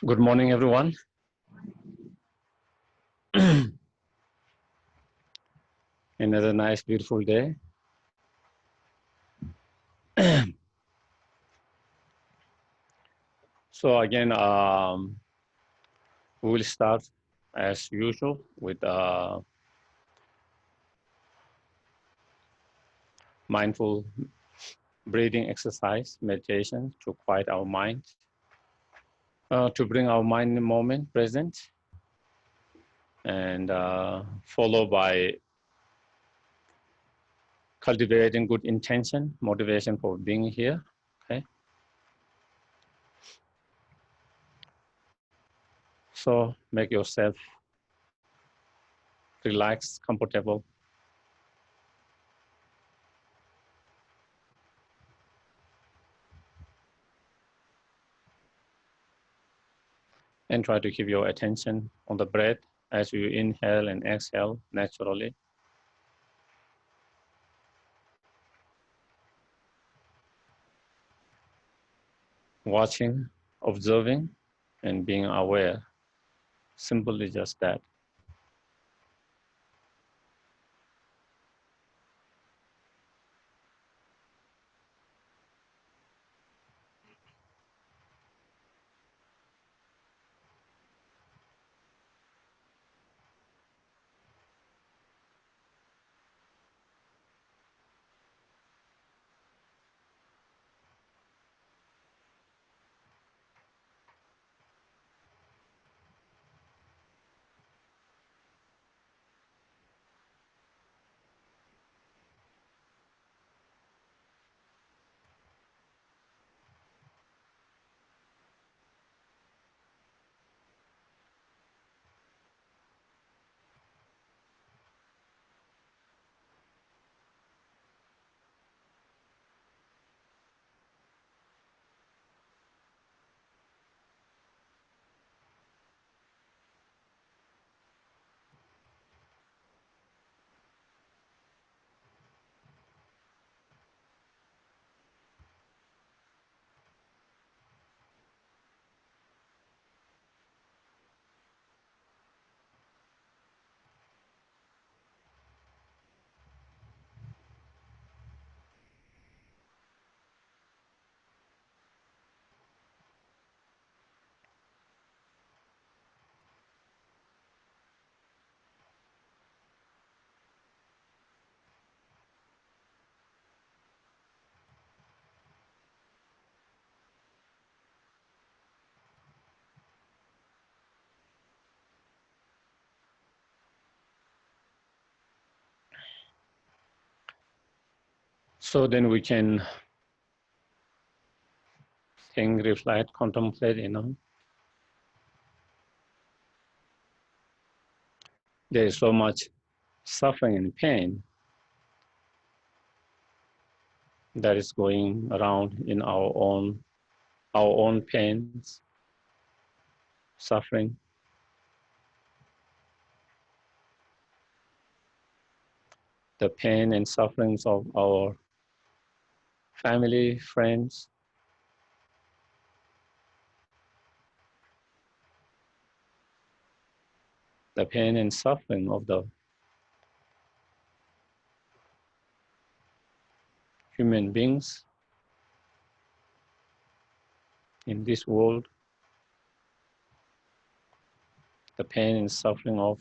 Good morning, everyone. Another nice, beautiful day. So again, we will start as usual with mindful breathing exercise, meditation to quiet our mind, to bring our mind in the moment, present, and followed by cultivating good intention, motivation for being here. Okay. So make yourself relaxed, comfortable. And try to keep your attention on the breath as you inhale and exhale naturally. Watching, observing, and being aware. Simply just that. So then we can think, reflect, contemplate. There is so much suffering and pain that is going around in our own pains, suffering. The pain and sufferings of our family, friends, the pain and suffering of the human beings in this world, the pain and suffering of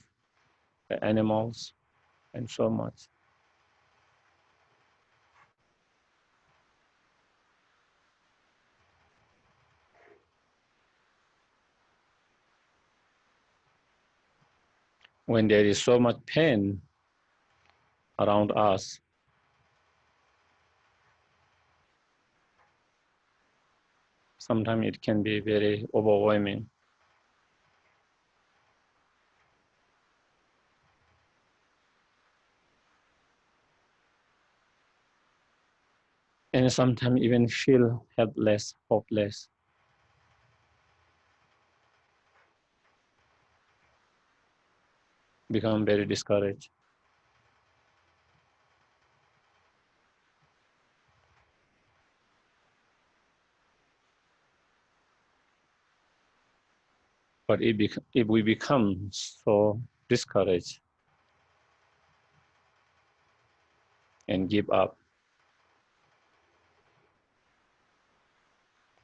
the animals, and so much. When there is so much pain around us, sometimes it can be very overwhelming. And sometimes even feel helpless, hopeless. Become very discouraged. But if we become so discouraged and give up,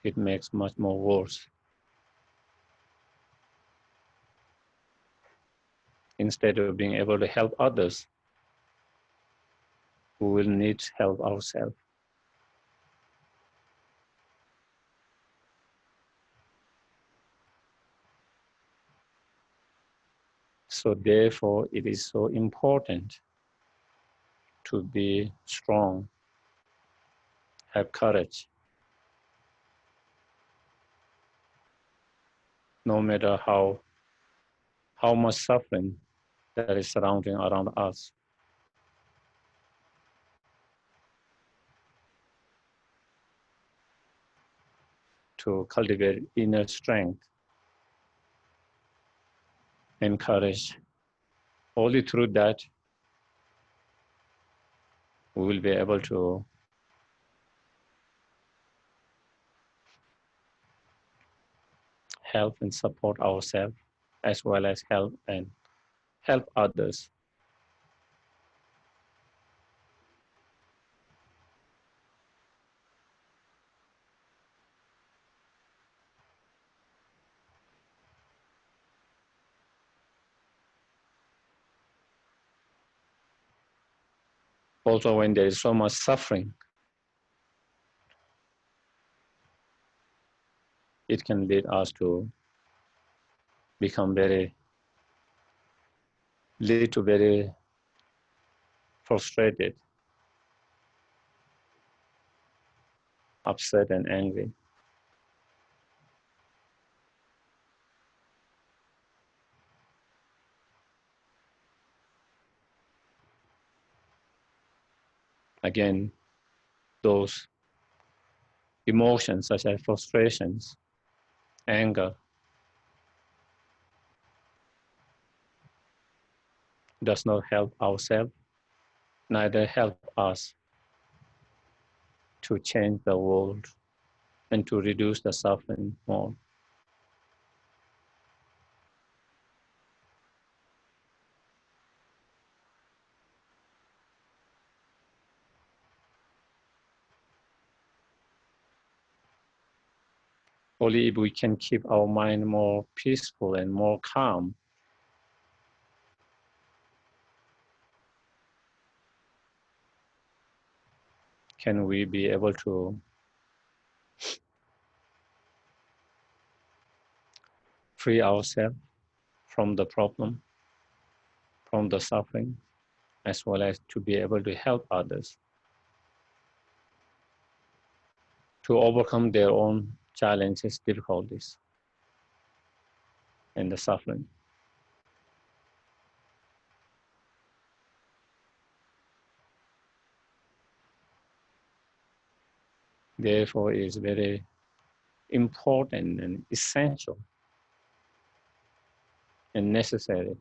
it makes much more worse. Instead of being able to help others, we will need help ourselves. So therefore, it is so important to be strong, have courage, no matter how much suffering that is surrounding around us. To cultivate inner strength and courage. Only through that, we will be able to help and support ourselves, as well as help others. Also, when there is so much suffering, it can lead us to become very frustrated, upset, and angry. Again, those emotions such as frustrations, anger, does not help ourselves, neither help us to change the world and to reduce the suffering more. Only if we can keep our mind more peaceful and more calm, can we be able to free ourselves from the problem, from the suffering, as well as to be able to help others to overcome their own challenges, difficulties, and the suffering. Therefore, it is very important and essential and necessary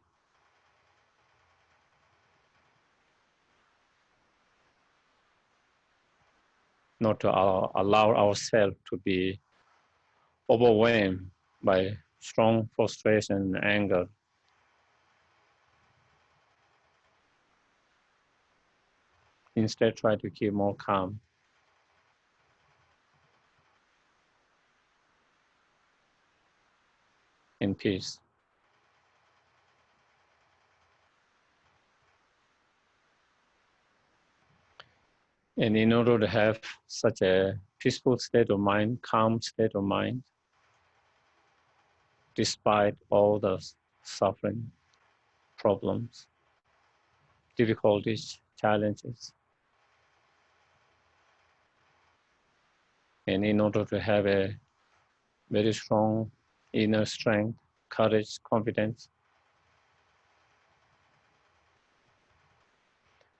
not to allow ourselves to be overwhelmed by strong frustration and anger. Instead, try to keep more calm and peace. And in order to have such a peaceful state of mind, calm state of mind, despite all the suffering, problems, difficulties, challenges, and in order to have a very strong inner strength, courage, confidence,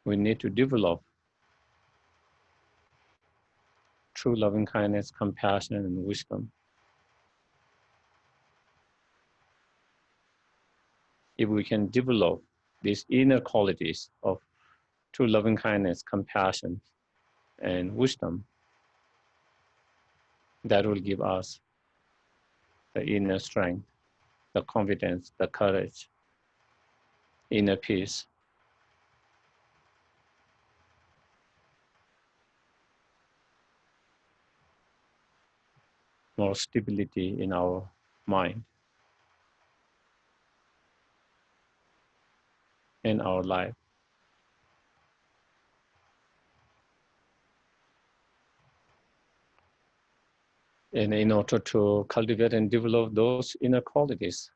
we need to develop true loving kindness, compassion, and wisdom. If we can develop these inner qualities of true loving kindness, compassion, and wisdom, that will give us the inner strength the confidence, the courage, inner peace. More stability in our mind, in our life. And in order to cultivate and develop those inner qualities,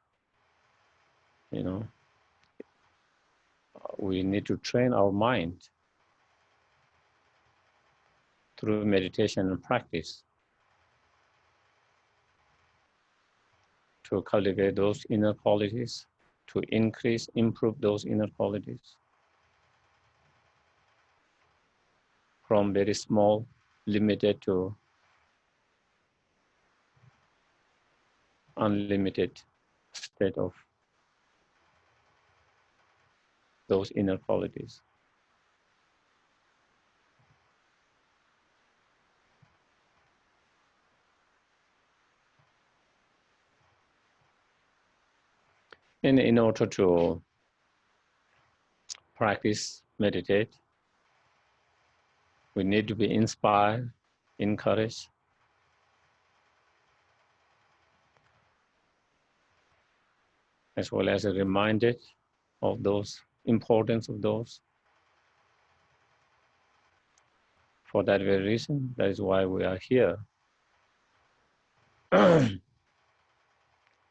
we need to train our mind through meditation and practice to cultivate those inner qualities, to increase, improve those inner qualities from very small, limited to unlimited state of those inner qualities. And in order to practice, meditate, we need to be inspired, encouraged, as well as reminded of those importance of those. For that very reason, that is why we are here.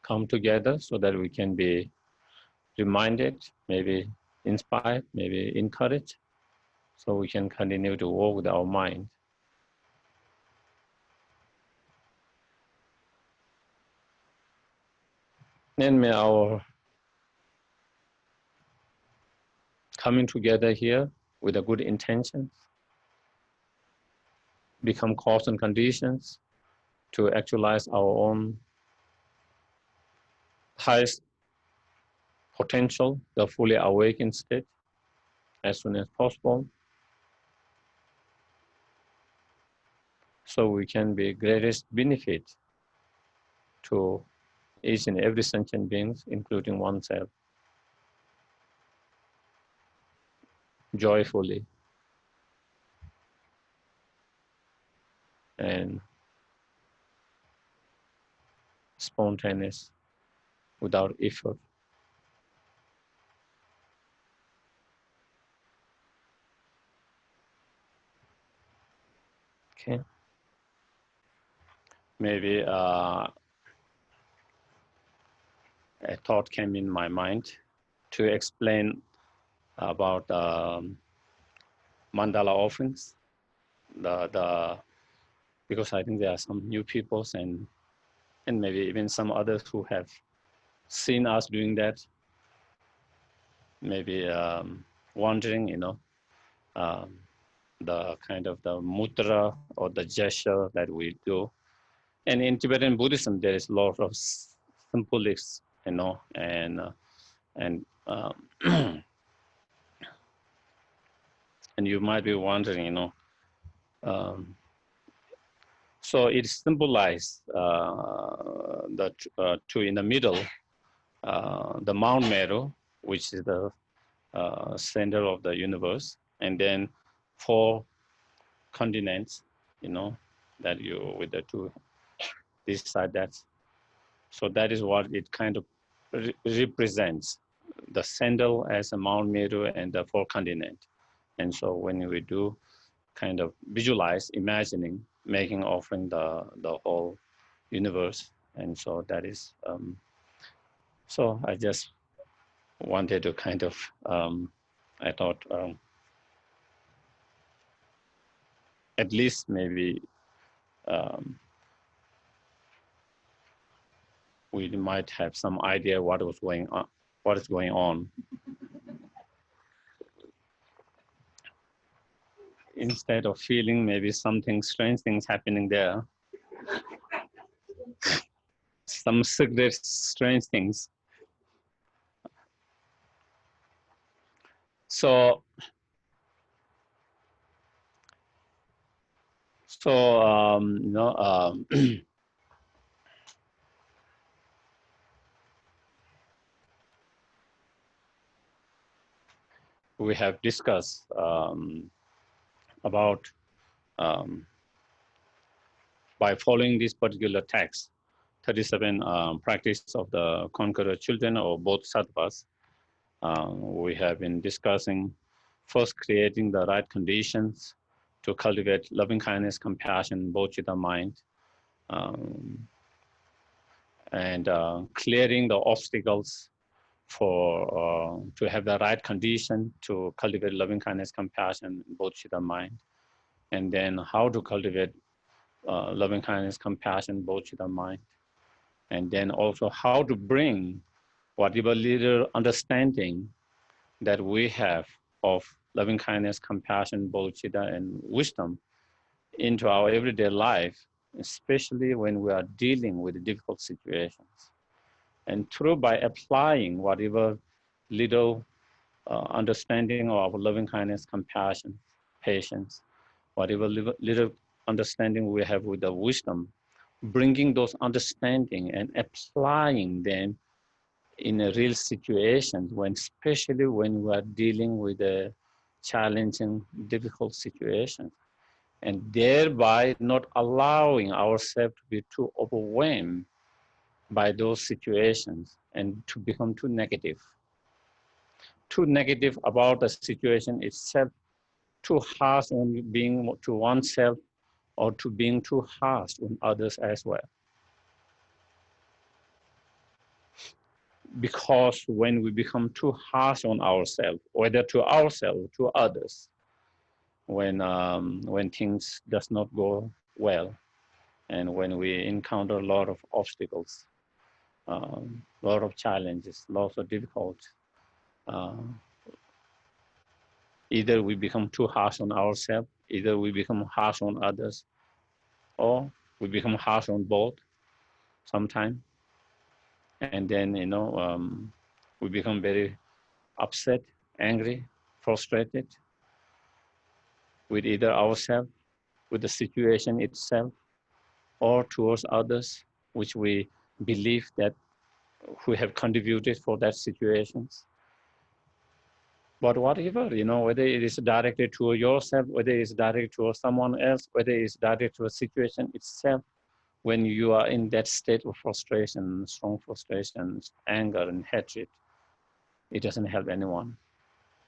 Come together so that we can be reminded, maybe inspired, maybe encouraged, so we can continue to work with our mind. And may our coming together here with a good intention become cause and conditions to actualize our own highest potential, the fully awakened state, as soon as possible, so we can be greatest benefit to each and every sentient beings, including oneself, joyfully and spontaneous, without effort. Okay. Maybe a thought came in my mind to explain about mandala offerings. Because I think there are some new peoples and maybe even some others who have seen us doing that, maybe wondering, the kind of the mudra or the gesture that we do. And in Tibetan Buddhism, there is a lot of symbolics, and and you might be wondering, so it symbolizes the two in the middle, the Mount Meru, which is the center of the universe, and then 4 continents, that you with the two, this side, that. So that is what it kind of represents, the center as a Mount Meru and the 4 continents. And so when we do kind of visualize, imagining, making offering the whole universe, and so that is, so I just wanted to kind of, I thought, at least maybe we might have some idea what is going on. Instead of feeling maybe something strange things happening there, some secret strange things. So we have discussed about by following this particular text, 37 practice of the conqueror children or Bodhisattvas. We have been discussing first creating the right conditions to cultivate loving kindness, compassion, bodhicitta mind, and clearing the obstacles for to have the right condition to cultivate loving kindness, compassion, bodhicitta mind, and then how to cultivate loving kindness, compassion, bodhicitta mind, and then also how to bring whatever little understanding that we have of loving kindness, compassion, bodhicitta, and wisdom into our everyday life, especially when we are dealing with difficult situations. And through by applying whatever little understanding of loving kindness, compassion, patience, whatever little understanding we have with the wisdom, bringing those understanding and applying them in a real situation, when especially when we are dealing with a challenging, difficult situation, and thereby not allowing ourselves to be too overwhelmed by those situations and to become too negative about the situation itself, too harsh on being to oneself, or to being too harsh on others as well. Because when we become too harsh on ourselves, whether to ourselves or to others, when things does not go well, and when we encounter a lot of obstacles, a lot of challenges, lots of difficulties, either we become too harsh on ourselves, either we become harsh on others, or we become harsh on both sometimes. And then, we become very upset, angry, frustrated with either ourselves, with the situation itself, or towards others, which we believe that who have contributed for that situations. But whatever, whether it is directed to yourself, whether it is directed to someone else, whether it is directed to a situation itself, when you are in that state of frustration, strong frustration, anger, and hatred, it doesn't help anyone.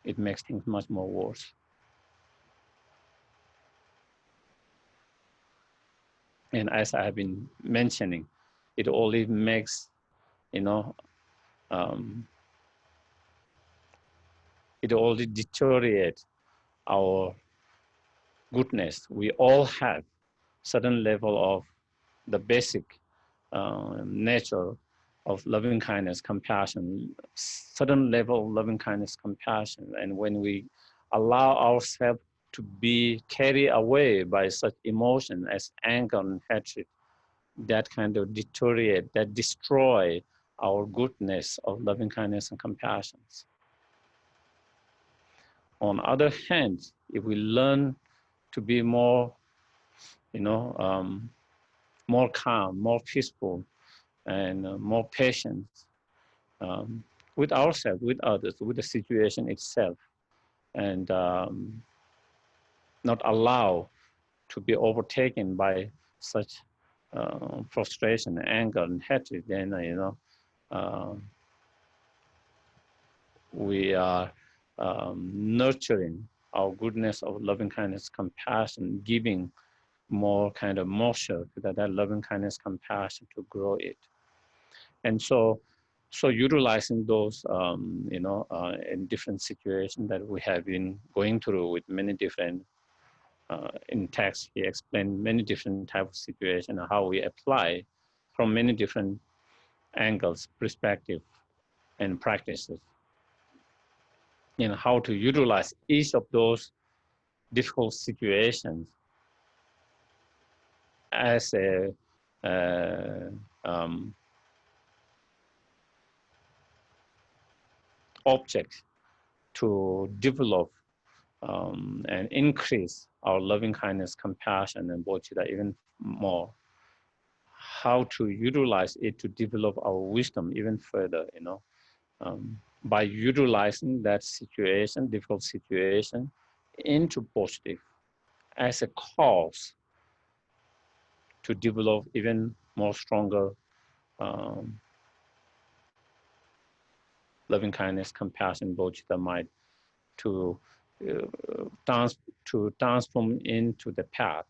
It makes things much more worse. And as I have been mentioning, it only makes, it only deteriorates our goodness. We all have certain level of the basic nature of loving kindness, compassion, certain level of loving kindness, compassion. And when we allow ourselves to be carried away by such emotion as anger and hatred, that kind of deteriorate, that destroy our goodness of loving kindness and compassion. On the other hand, if we learn to be more, more calm, more peaceful, and more patient with ourselves, with others, with the situation itself, and not allow to be overtaken by such frustration, anger, and hatred, then we are nurturing our goodness of loving kindness, compassion, giving more kind of moisture to that loving kindness, compassion to grow it. And so utilizing those, in different situations that we have been going through with many different, in text, he explained many different types of situations, how we apply from many different angles, perspective, and practices, how to utilize each of those difficult situations as a object to develop and increase our loving kindness, compassion, and bodhicitta even more. How to utilize it to develop our wisdom even further, by utilizing that situation, difficult situation, into positive as a cause to develop even more stronger loving kindness, compassion, bodhicitta mind to transform into the path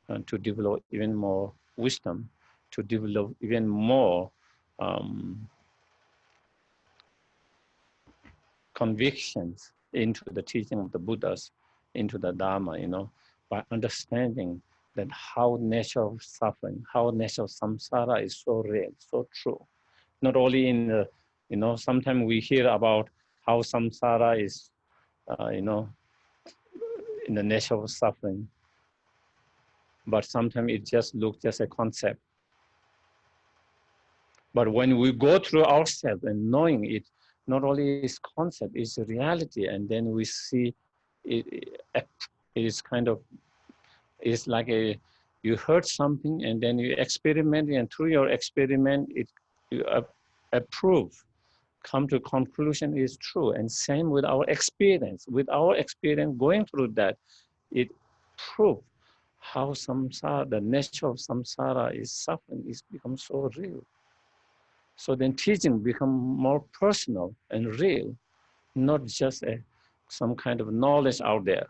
and to develop even more wisdom, to develop even more convictions into the teaching of the Buddhas, into the Dharma, by understanding that how nature of suffering, how nature of samsara is so real, so true. Not only in the, sometimes we hear about how samsara is, in the nature of suffering, but sometimes it just looks just a concept. But when we go through ourselves and knowing it, not only is concept, it's a reality, and then we see it is kind of, it's like you heard something and then you experiment, and through your experiment, you approve, come to conclusion is true. And same with our experience. With our experience going through that, it proves how samsara, the nature of samsara is suffering, is become so real. So then teaching become more personal and real, not just some kind of knowledge out there.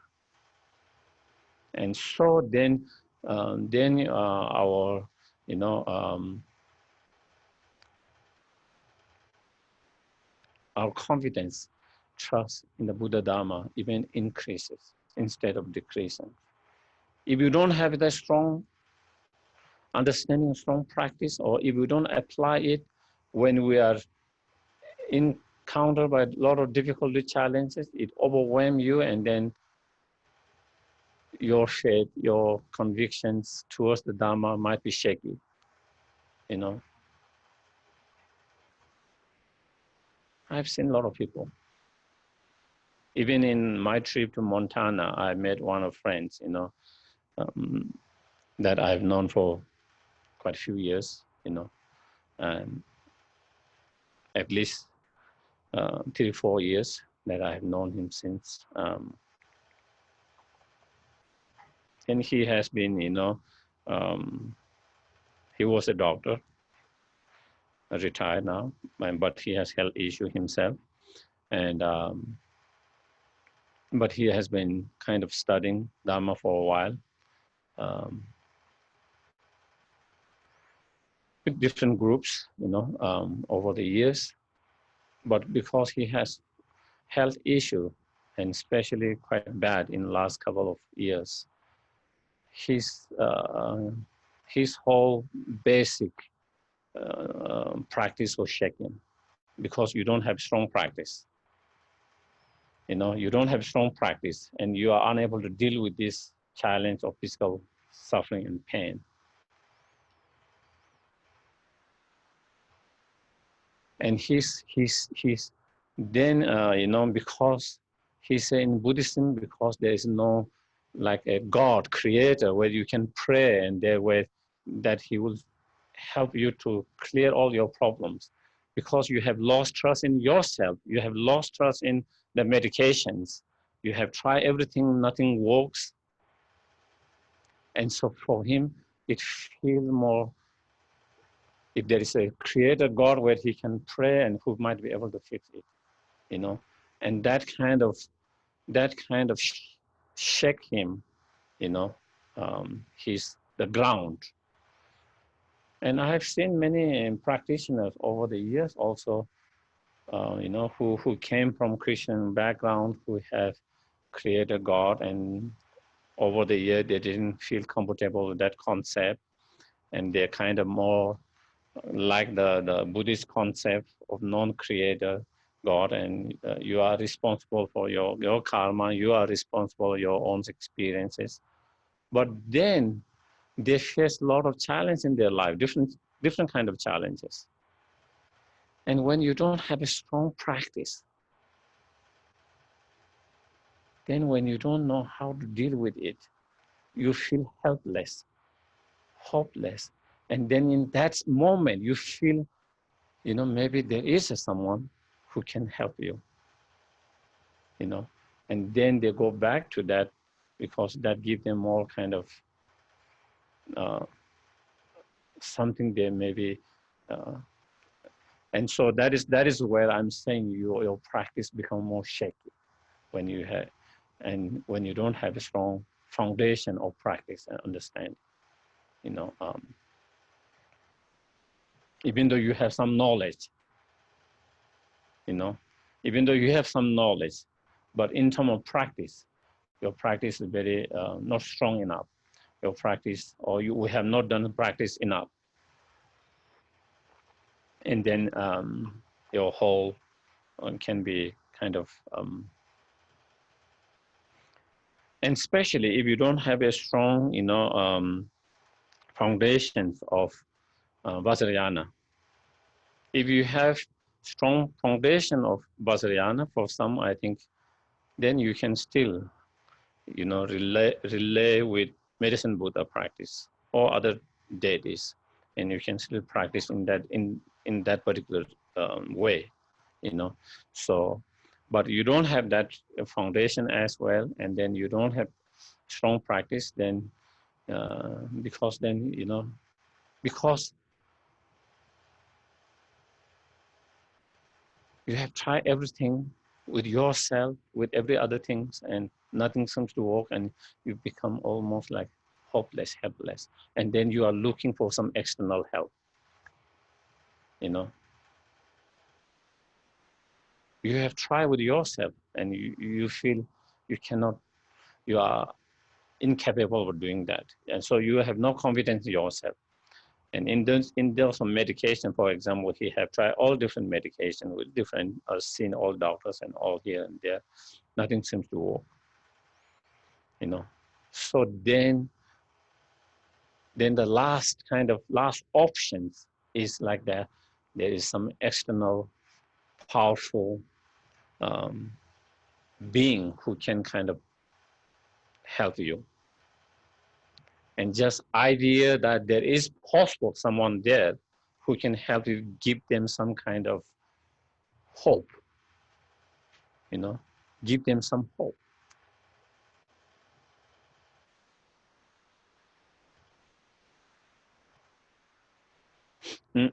And so then our, our confidence, trust in the Buddha Dharma even increases instead of decreasing. If you don't have that strong understanding, strong practice, or if you don't apply it when we are encountered by a lot of difficulty, challenges, it overwhelms you, and then your faith, your convictions towards the Dharma might be shaky, I've seen a lot of people. Even in my trip to Montana, I met one of friends, that I've known for quite a few years, and at least 3 or 4 years that I have known him since. And he has been, he was a doctor, retired now, but he has health issue himself. And but he has been kind of studying Dharma for a while, with different groups, over the years. But because he has health issue, and especially quite bad in the last couple of years, his whole basic practice was shaken, because you don't have strong practice. You don't have strong practice, and you are unable to deal with this challenge of physical suffering and pain. And he's then, because he said in Buddhism, because there is no like a God creator where you can pray and there where that he will help you to clear all your problems, because you have lost trust in yourself, you have lost trust in the medications, you have tried everything, nothing works. And so for him, it feels more, if there is a creator God where he can pray and who might be able to fix it, and that kind of shake him, he's the ground. And I have seen many practitioners over the years also, who came from Christian background, who have created God, and over the year they didn't feel comfortable with that concept, and they're kind of more like the Buddhist concept of non-creator God, and you are responsible for your karma, you are responsible for your own experiences. But then they face a lot of challenges in their life, different kind of challenges. And when you don't have a strong practice, then when you don't know how to deal with it, you feel helpless, hopeless. And then in that moment, you feel, maybe there is someone who can help you, you know, and then they go back to that because that gives them more kind of something they maybe, and so that is where I'm saying your practice become more shaky when you have, and when you don't have a strong foundation of practice and understanding, you know, even though you have some knowledge, you know, even though you have some knowledge, but in terms of practice, your practice is very not strong enough. Your practice, or you have not done practice enough, and then your whole can be kind of, and especially if you don't have a strong, you know, foundations of Vajrayana. If you have strong foundation of Vajrayana, for some, I think, then you can still, you know, relay with medicine Buddha practice or other deities, and you can still practice in that particular way, you know. So, but you don't have that foundation as well, and then you don't have strong practice, then because then, you know, because you have tried everything with yourself, with every other things, and nothing seems to work, and you become almost like hopeless, helpless, and then you are looking for some external help, you know. You have tried with yourself, and you feel you cannot, you are incapable of doing that, and so you have no confidence in yourself. And in those medication, for example, he have tried all different medication with different, seen all doctors and all here and there, nothing seems to work, you know. So then the last options is like that. There is some external powerful being who can kind of help you, and just idea that there is possible someone there who can help you, give them some kind of hope, you know, give them some hope. Mm.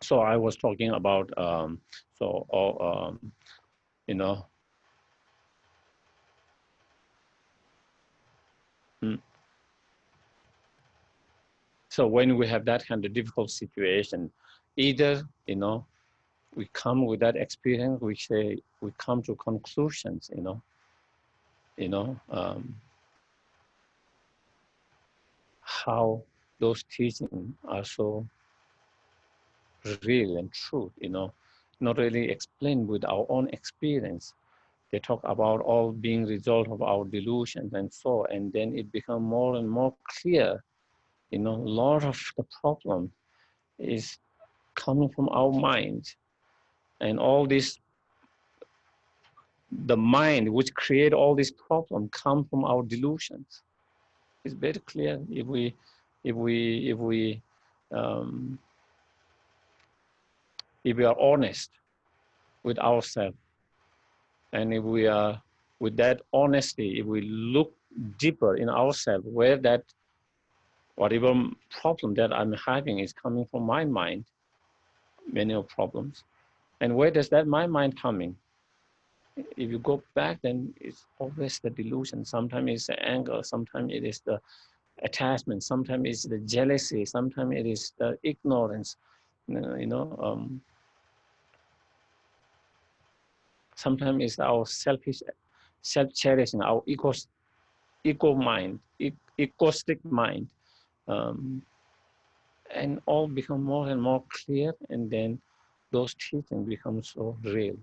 So I was talking about you know, mm. So when we have that kind of difficult situation, either, you know, we come with that experience, we say, we come to conclusions, you know, how those teachings are so real and true, you know, not really explained with our own experience. They talk about all being result of our delusions and so, and then it becomes more and more clear, you know, a lot of the problem is coming from our mind, and all this, the mind which create all these problems come from our delusions. It's very clear if we um, if we are honest with ourselves, and if we are with that honesty, if we look deeper in ourselves, where that whatever problem that I'm having is coming from my mind, many of problems, and where does that my mind coming? If you go back, then it's always the delusion. Sometimes it's the anger, sometimes it is the attachment, sometimes it's the jealousy, sometimes it is the ignorance, you know, sometimes it's our selfish, self-cherishing, our ego mind, egoistic mind, um, and all become more and more clear, and then those teachings become so real,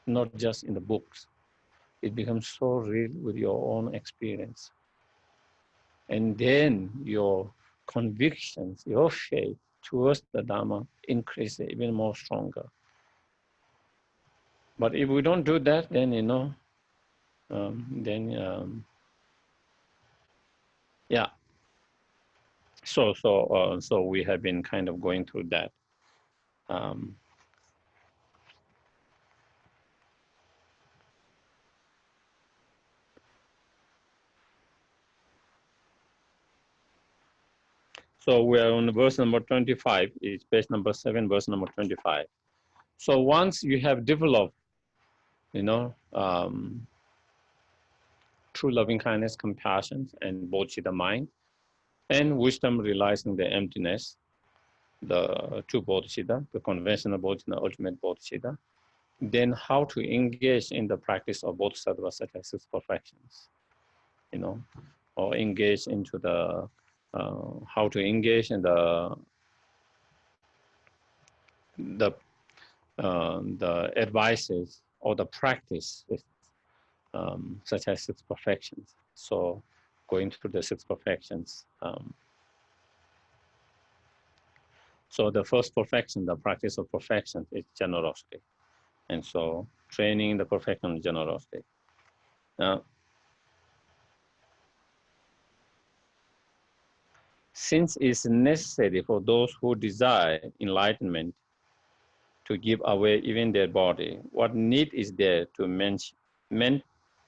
not just in the books. It becomes so real with your own experience. And then your convictions, your faith towards the Dharma increases even more stronger. But if we don't do that, then, you know, yeah, So we have been kind of going through that. So we are on verse number 25. It's page number 7, verse number 25. So once you have developed, true loving kindness, compassion, and bodhicitta mind, and wisdom realizing the emptiness, the true bodhicitta, the conventional bodhicitta, the ultimate bodhicitta, then how to engage in the practice of bodhisattvas such as six perfections, or engage into the, how to engage in the advices or the practice, such as six perfections. So going through the six perfections. So the first perfection, the practice of perfection, is generosity. And so training the perfection of generosity. Since it's necessary for those who desire enlightenment to give away even their body, what need is there to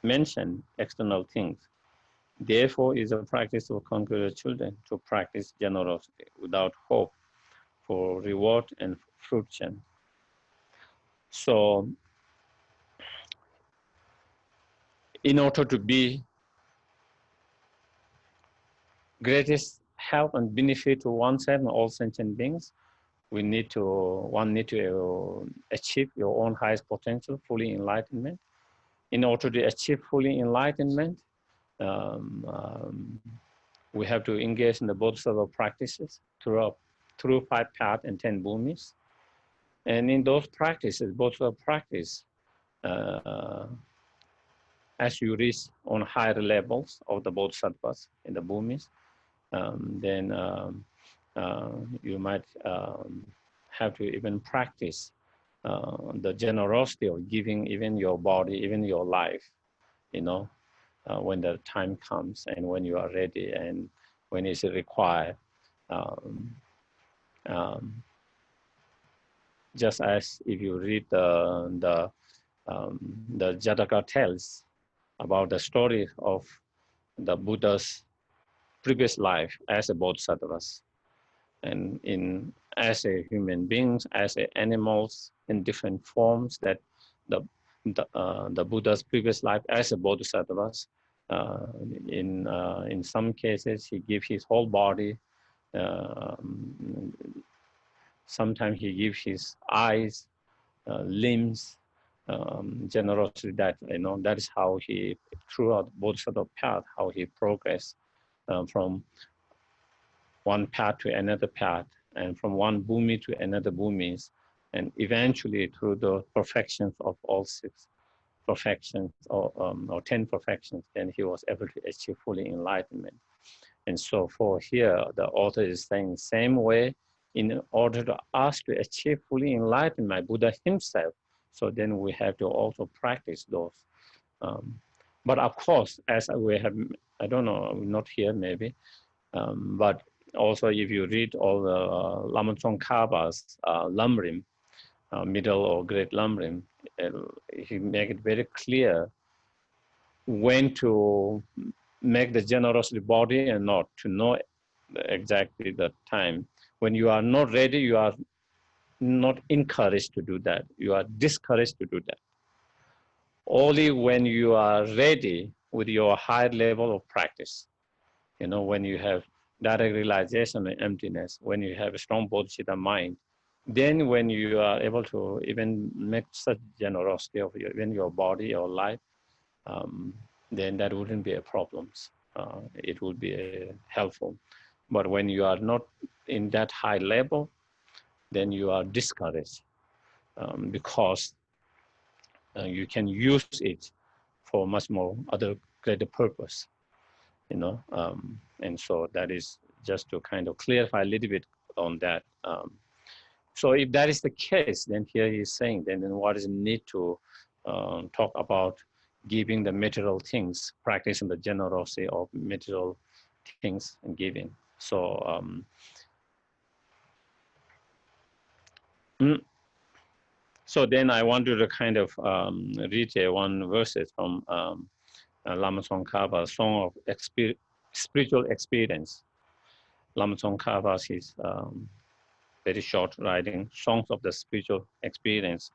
mention external things? Therefore is a practice of conqueror children to practice generosity without hope for reward and fruition. So in order to be greatest help and benefit to oneself and all sentient beings, one need to achieve your own highest potential, fully enlightenment. In order to achieve fully enlightenment, we have to engage in the bodhisattva practices through 5 paths and 10 bhumis. And in those practices, bodhisattva practice, as you reach on higher levels of the bodhisattvas in the bhumis, then you might have to even practice the generosity of giving even your body, even your life, when the time comes and when you are ready and when it's required. Just as if you read the Jataka tales about the story of the Buddha's previous life as a bodhisattvas, and as a human beings, as animals in different forms, that the Buddha's previous life as a bodhisattvas, in some cases he gives his whole body. Sometimes he gives his eyes, limbs, generosity. That is how he, throughout bodhisattva path, how he progressed from one path to another path, and from one bhumi to another bhumis, and eventually through the perfections of all 6 perfections or 10 perfections, then he was able to achieve fully enlightenment. And so for here, the author is saying same way, in order to us to achieve fully enlightenment, Buddha himself, so then we have to also practice those. But of course, as we have, I don't know, not here maybe, but also if you read all the Lama Tsongkhapa's Lamrim, middle or great Lamrim, he make it very clear when to make the generosity body and not, to know exactly the time. When you are not ready, you are not encouraged to do that. You are discouraged to do that. Only when you are ready with your higher level of practice, when you have direct realization and emptiness, when you have a strong bodhicitta mind, then when you are able to even make such generosity of even your body or life, then that wouldn't be a problem. It would be helpful. But when you are not in that high level, then you are discouraged, because you can use it for much more other greater purpose, and so that is just to kind of clarify a little bit on that. So if that is the case, then here he's saying, then what is the need to talk about giving the material things, practicing the generosity of material things and giving. So, mm, so then I want to kind of read one verses from Lama Tsongkhapa's Song of Spiritual Experience. Lama Tsongkhapa's his very short writing, Songs of the Spiritual Experience.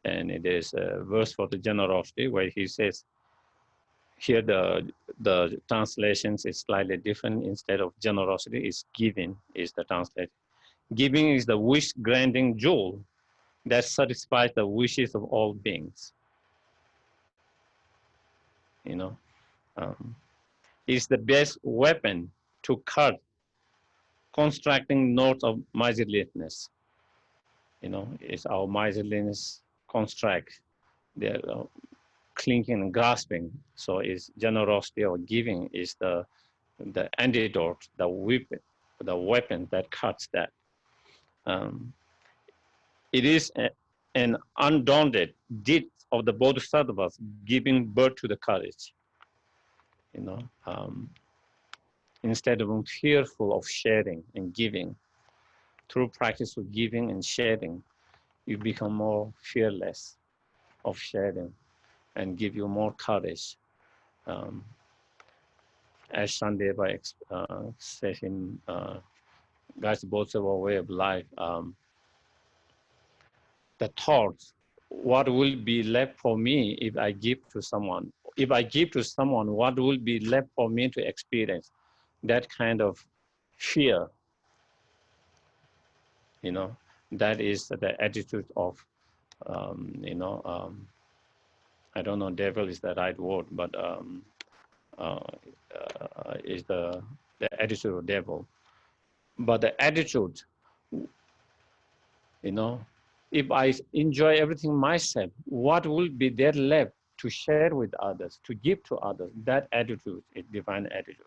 And it is a verse for the generosity where he says, here the translations is slightly different. Instead of generosity, is giving is the translation. Giving is the wish-granting jewel that satisfies the wishes of all beings. You know, it's the best weapon to cut constructing knots of miserliness. You know, it's our miserliness construct. They're clinging and grasping. So it's generosity or giving is the antidote, the weapon that cuts that. It is an undaunted deed of the Bodhisattvas giving birth to the courage. You know, instead of being fearful of sharing and giving, through practice of giving and sharing, you become more fearless of sharing and give you more courage. As Shandeva says in God's Bodhisattva way of life, the thoughts, what will be left for me if I give to someone? If I give to someone, what will be left for me to experience? That kind of fear, you know, that is the attitude of, you know, I don't know, devil is the right word, but is the attitude of devil. But the attitude, you know, if I enjoy everything myself, what will be there left to share with others, to give to others? That attitude is divine attitude.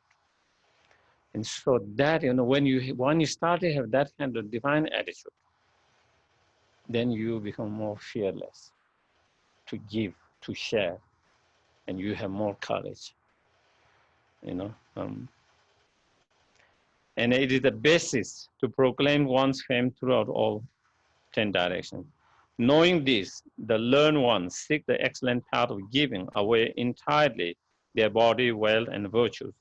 And so that, you know, when you start to have that kind of divine attitude, then you become more fearless to give, to share, and you have more courage, you know. And it is the basis to proclaim one's fame throughout all 10 directions. Knowing this, the learned ones seek the excellent path of giving away entirely their body, wealth, and virtues.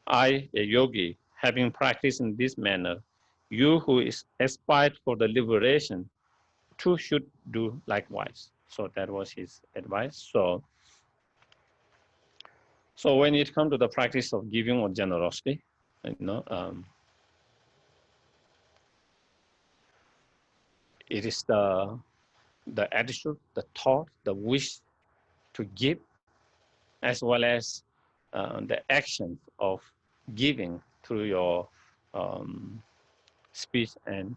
I, a yogi, having practiced in this manner, you who aspired for the liberation, too should do likewise. So that was his advice. So when it comes to the practice of giving or generosity, you know, it is the attitude, the thought, the wish to give, as well as the action of giving through your speech and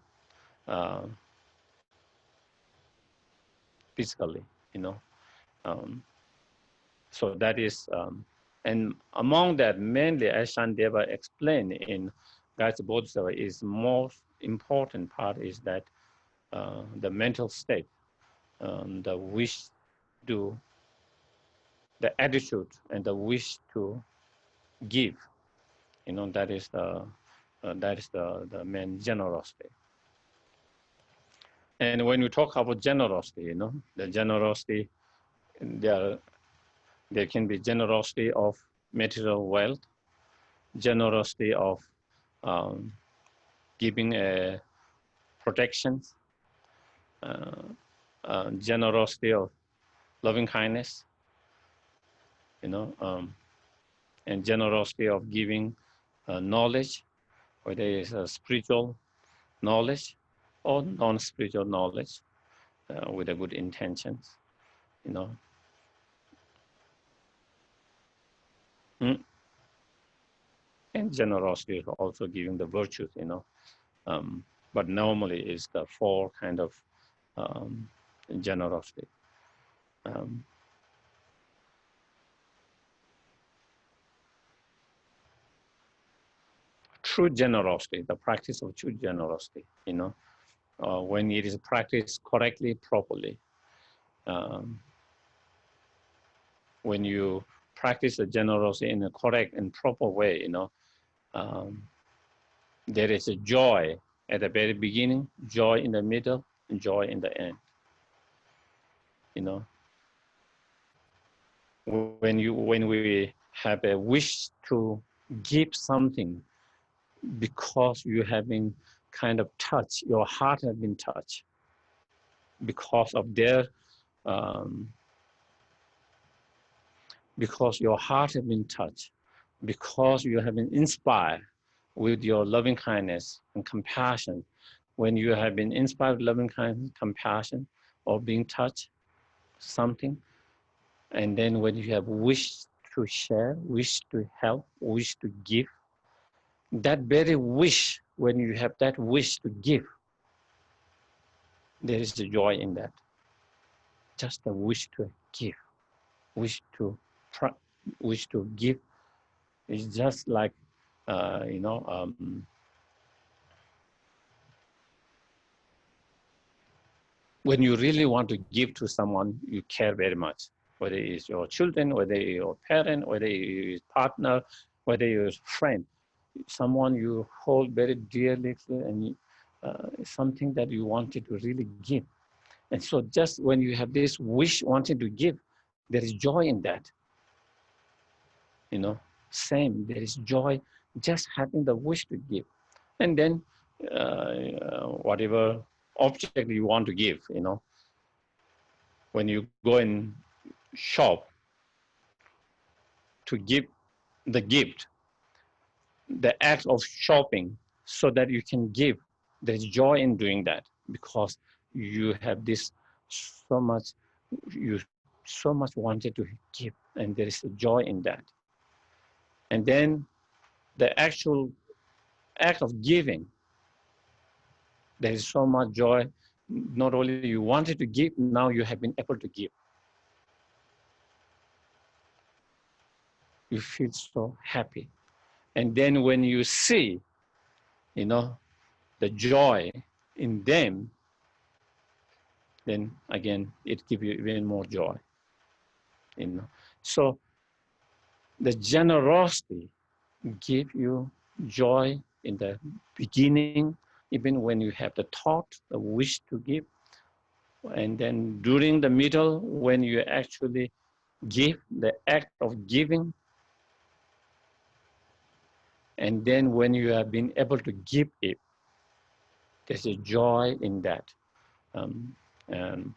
physically, you know. So that is, and among that, mainly as Shandeva explained in Guides Bodhisattva, is most important part is that the mental state, the wish to, the attitude and the wish to give, you know, that is the main generosity. And when we talk about generosity, you know, the generosity, there can be generosity of material wealth, generosity of giving a protection, generosity of loving kindness, you know, and generosity of giving knowledge, whether it's spiritual knowledge or non-spiritual knowledge with a good intentions, you know. And generosity is also giving the virtues, you know. But normally it's the four kind of generosity. True generosity, the practice of true generosity, you know, when it is practiced correctly, properly, when you practice the generosity in a correct and proper way, you know, there is a joy at the very beginning, joy in the middle, and joy in the end. You know, when we have a wish to give something because you have been kind of touched, your heart has been touched because of their, because your heart has been touched, because you have been inspired with your loving kindness and compassion. When you have been inspired with loving kindness, compassion, or being touched, something, and then when you have wished to share, wish to help, wish to give, that very wish, when you have that wish to give, there is a joy in that. Just a wish to give, wish to give is just like, when you really want to give to someone you care very much, whether it's your children, whether it's your parent, whether it's partner, whether it's friend, someone you hold very dearly, and something that you wanted to really give. And so just when you have this wish wanting to give, there is joy in that. Same, there is joy just having the wish to give. And then whatever object you want to give, when you go and shop to give the gift, the act of shopping so that you can give, there's joy in doing that because you have this you so much wanted to give, and there is a joy in that. And then the actual act of giving, there is so much joy. Not only you wanted to give, now you have been able to give. You feel so happy. And then when you see, the joy in them, then again, it gives you even more joy. So the generosity gives you joy in the beginning, even when you have the thought, the wish to give. And then during the middle, when you actually give, the act of giving. And then when you have been able to give it, there's a joy in that. And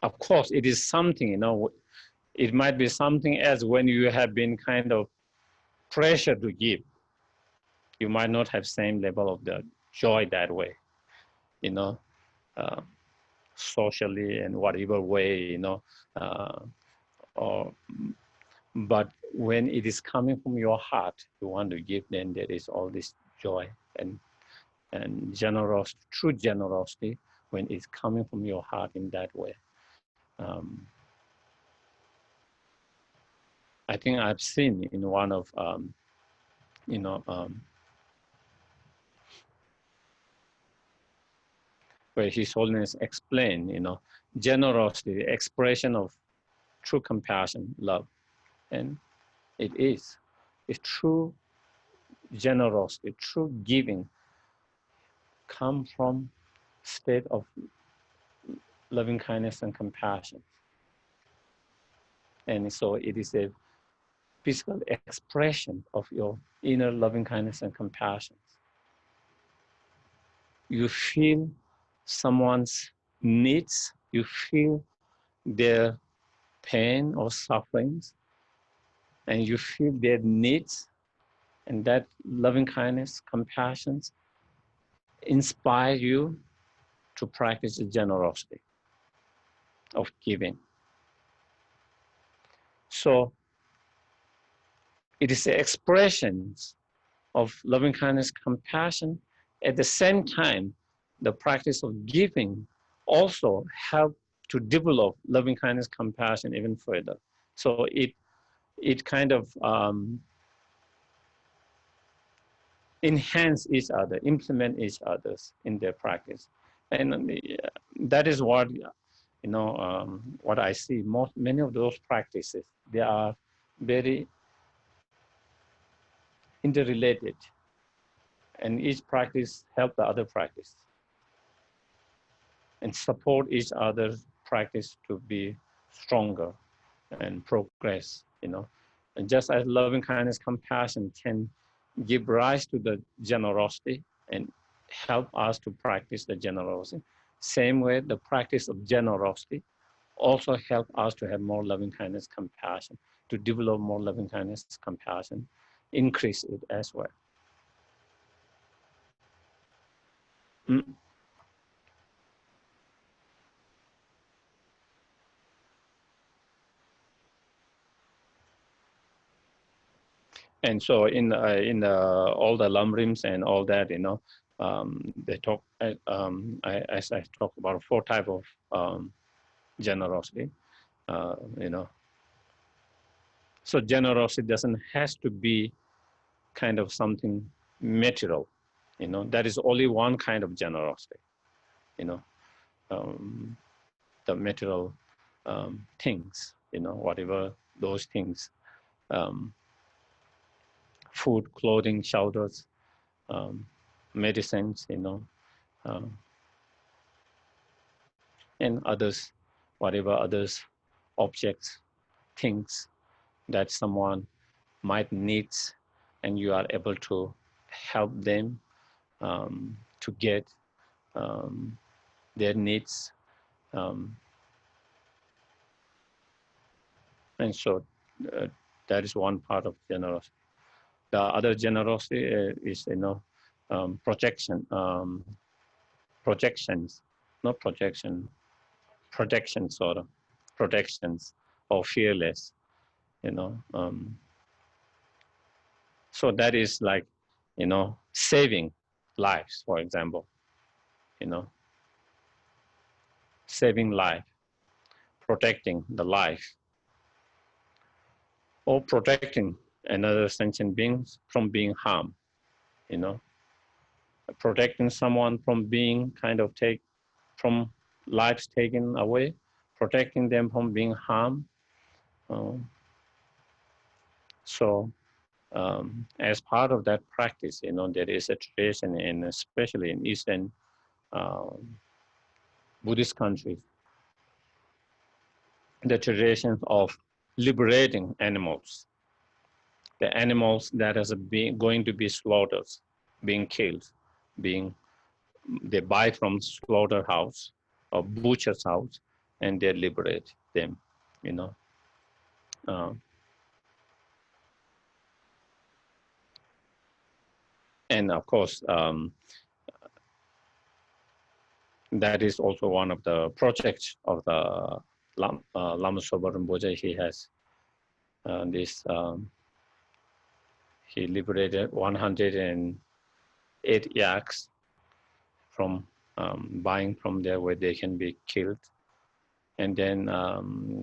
of course, it is something, it might be something else when you have been kind of pressured to give. You might not have same level of the joy that way, socially and whatever way, but when it is coming from your heart, you want to give, then there is all this joy and generosity, true generosity, when it's coming from your heart in that way. I think I've seen in one of, where His Holiness explained, generosity, the expression of true compassion, love. And it is true generosity, true giving come from state of loving kindness and compassion. And so it is a physical expression of your inner loving kindness and compassion. You feel someone's needs, you feel their pain or sufferings, and you feel their needs, and that loving kindness, compassion inspire you to practice the generosity of giving. So it is the expressions of loving kindness, compassion. At the same time, the practice of giving also help to develop loving kindness, compassion even further. So it kind of enhance each other, implement each others in their practice. And that is what, what I see. Many of those practices, they are very interrelated, and each practice help the other practice and support each other's practice to be stronger and progress, And just as loving kindness, compassion can give rise to the generosity and help us to practice the generosity. Same way, the practice of generosity also help us to have more loving kindness, compassion, to develop more loving kindness, compassion, increase it as well. Mm. And so in all the lamrims and all that, they talk. As I talk about 4 type of generosity, So generosity doesn't has to be kind of something material, That is only one kind of generosity, The material things, whatever those things, food, clothing, shelters, medicines, and others, whatever others, objects, things that someone might need, and you are able to help them to get their needs. And so that is one part of generosity. The other generosity is, projection, projections, not projection, projections sort of, protections or fearless, So that is like, saving lives, for example, saving life, protecting the life, or protecting another sentient beings from being harmed, protecting someone from being from lives taken away, protecting them from being harmed. So as part of that practice, there is a tradition, especially in Eastern Buddhist countries, the tradition of liberating animals, the animals that are going to be slaughtered, being killed, they buy from slaughterhouse or butcher's house, and they liberate them, And of course, that is also one of the projects of the Lama Sopa Rinpoche. He has he liberated 108 yaks from buying from there where they can be killed. And then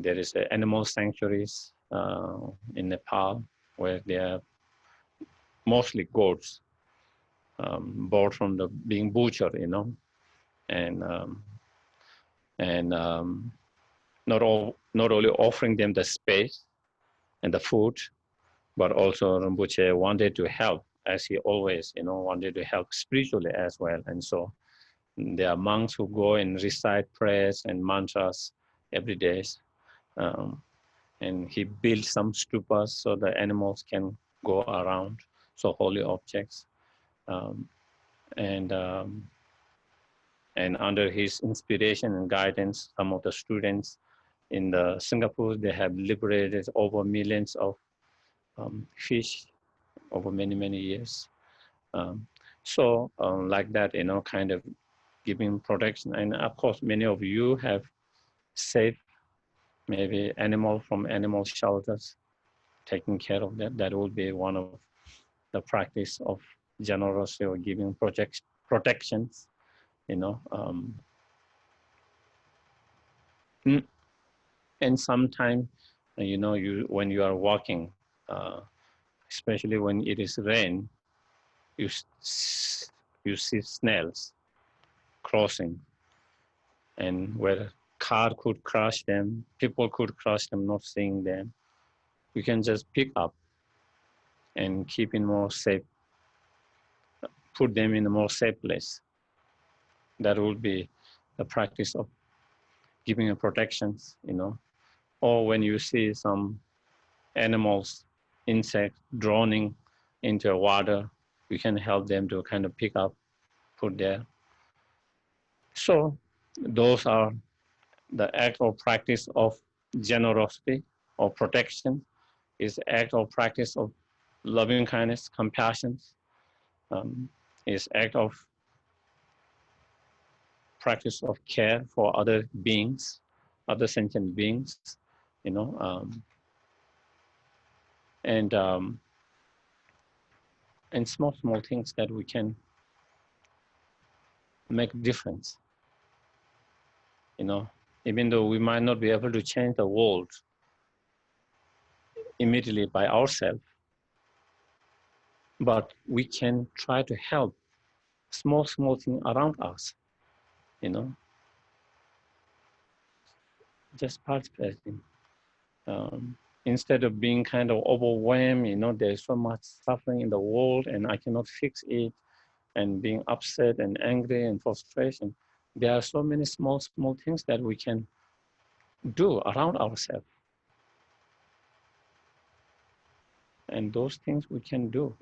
there is animal sanctuaries in Nepal where they are mostly goats bought from the being butchered, and not only offering them the space and the food, but also Rinpoche wanted to help, as he always, wanted to help spiritually as well. And so there are monks who go and recite prayers and mantras every day. And he built some stupas so the animals can go around, so holy objects. And under his inspiration and guidance, some of the students in Singapore, they have liberated over millions of fish over many, many years. Like that, kind of giving protection. And of course, many of you have saved maybe animal from animal shelters, taking care of that. That would be one of the practice of generosity or giving protections, And sometimes, when you are walking, especially when it is rain, you see snails crossing, and where car could crush them, people could crush them, not seeing them. You can just pick up and keep in more safe, put them in a more safe place. That would be the practice of giving a protections, or when you see some animals, insects drowning into the water, we can help them to kind of pick up, put there. So those are the act or practice of generosity or protection, is act or practice of loving kindness, compassion, is act of practice of care for other beings, other sentient beings, and small things that we can make difference. Even though we might not be able to change the world immediately by ourselves, but we can try to help small things around us, just participating. Instead of being kind of overwhelmed, there's so much suffering in the world and I cannot fix it, and being upset and angry and frustration. There are so many small things that we can do around ourselves. And those things we can do.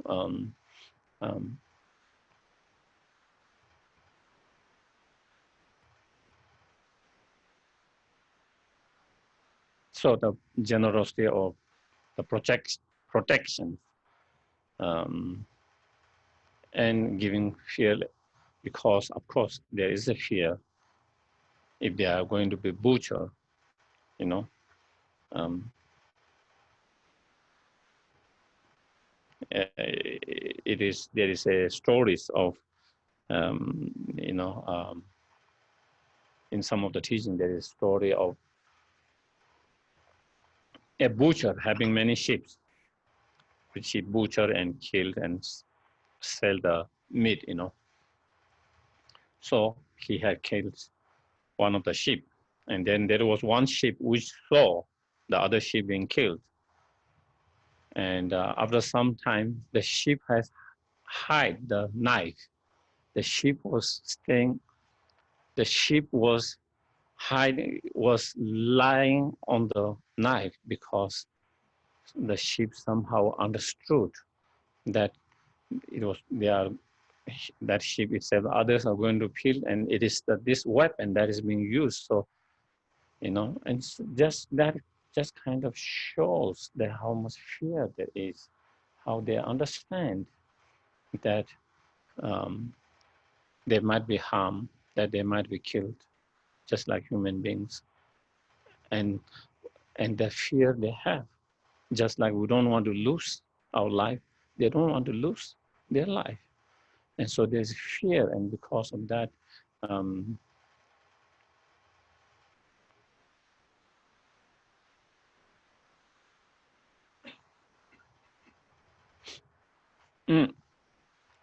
So the generosity of the protection and giving fear, because of course there is a fear if they are going to be butchered, there is a stories of in some of the teaching there is story of a butcher having many sheep, which he butchered and killed and sell the meat, So he had killed one of the sheep, and then there was one sheep which saw the other sheep being killed. And after some time, the sheep has hide the knife. The sheep was lying on the knife because the sheep somehow understood that that sheep itself, others are going to kill, and it is this weapon that is being used. So, and just that just kind of shows that how much fear there is, how they understand that they might be harmed, that they might be killed, just like human beings, and the fear they have, just like we don't want to lose our life, they don't want to lose their life, and so there's fear, and because of that,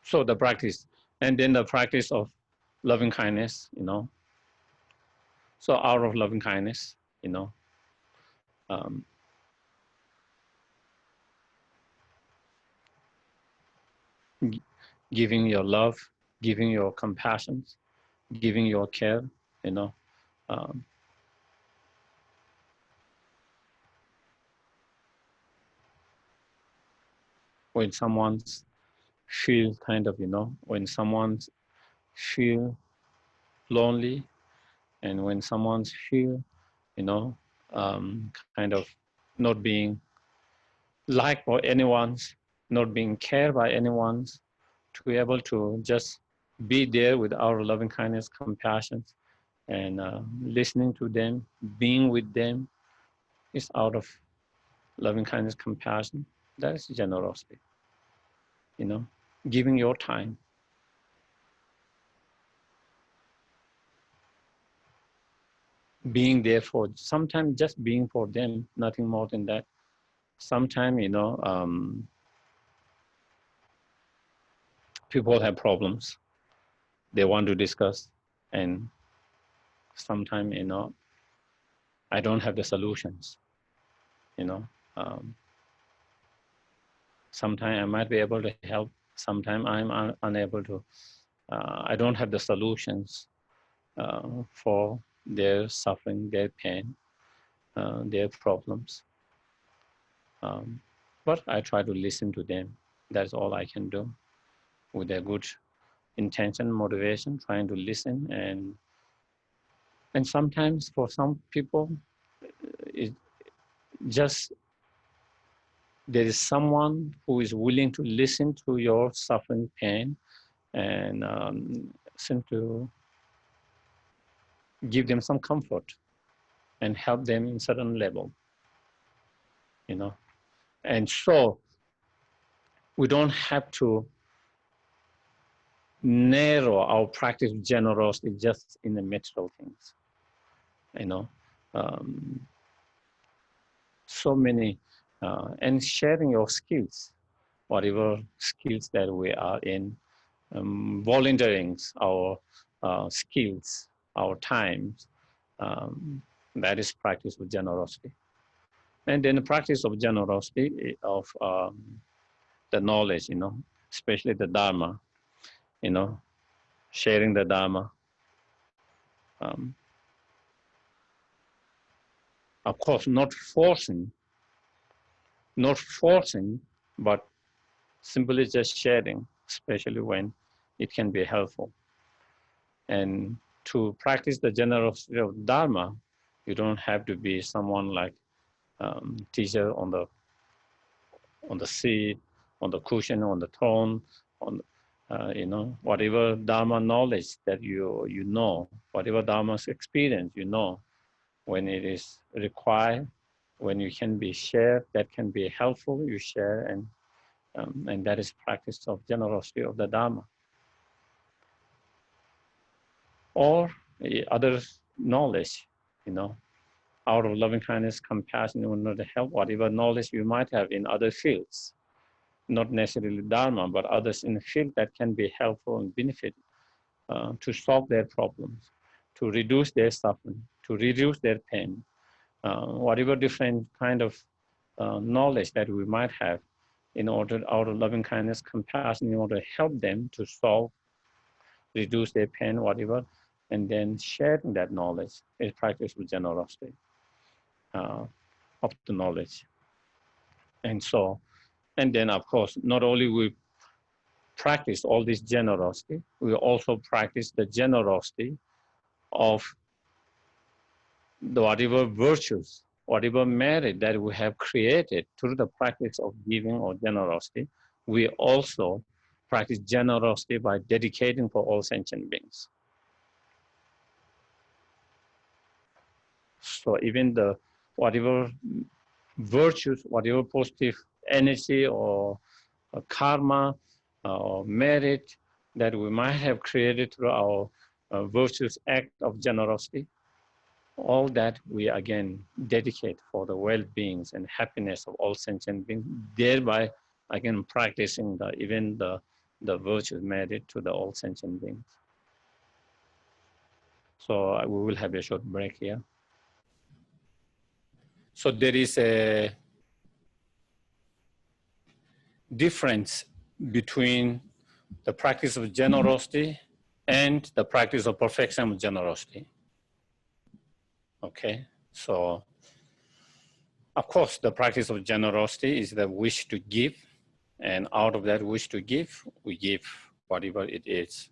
so the practice, and then the practice of loving kindness, so out of loving kindness, giving your love, giving your compassion, giving your care, when someone's feel kind of, when someone's feel lonely, and when someone's feel, kind of not being liked by anyone's, not being cared by anyone's, to be able to just be there with our loving kindness, compassion, and listening to them, being with them, is out of loving kindness, compassion. That is generosity, giving your time. Being there for, sometimes just being for them, nothing more than that. Sometimes, people have problems they want to discuss, and sometimes, I don't have the solutions, Sometimes I might be able to help. Sometimes I'm unable to. I don't have the solutions for their suffering, their pain, their problems. But I try to listen to them. That's all I can do with a good intention, motivation, trying to listen. And sometimes for some people, it just there is someone who is willing to listen to your suffering, pain, and seem to give them some comfort and help them in certain level, you know. And so we don't have to narrow our practice of generosity just in the material things, you know. So many, and sharing your skills, whatever skills that we are in, volunteering our skills, our times, that is practice of generosity. And then the practice of generosity of the knowledge, you know, especially the Dharma, you know, sharing the Dharma. Of course, not forcing, but simply just sharing, especially when it can be helpful. And to practice the generosity of Dharma, you don't have to be someone like teacher on the seat, on the cushion, on the throne, on you know, whatever Dharma knowledge that you know, whatever Dharma's experience you know, when it is required, when you can be shared, that can be helpful, you share, and that is practice of generosity of the Dharma. Or other knowledge, you know, out of loving kindness, compassion, in order to help whatever knowledge you might have in other fields, not necessarily Dharma, but others in the field that can be helpful and benefit to solve their problems, to reduce their suffering, to reduce their pain, whatever different kind of knowledge that we might have in order, out of loving kindness, compassion, in order to help them to solve, reduce their pain, whatever, and then sharing that knowledge is practice with generosity of the knowledge. And so, and then of course, not only we practice all this generosity, we also practice the generosity of the whatever virtues, whatever merit that we have created through the practice of giving or generosity. We also practice generosity by dedicating for all sentient beings. So even the whatever virtues, whatever positive energy or karma or merit that we might have created through our virtuous act of generosity, all that we again dedicate for the well-beings and happiness of all sentient beings, thereby again practicing even the virtuous merit to the all sentient beings. So we will have a short break here. So there is a difference between the practice of generosity and the practice of perfection of generosity. Okay, so of course the practice of generosity is the wish to give, and out of that wish to give, we give whatever it is,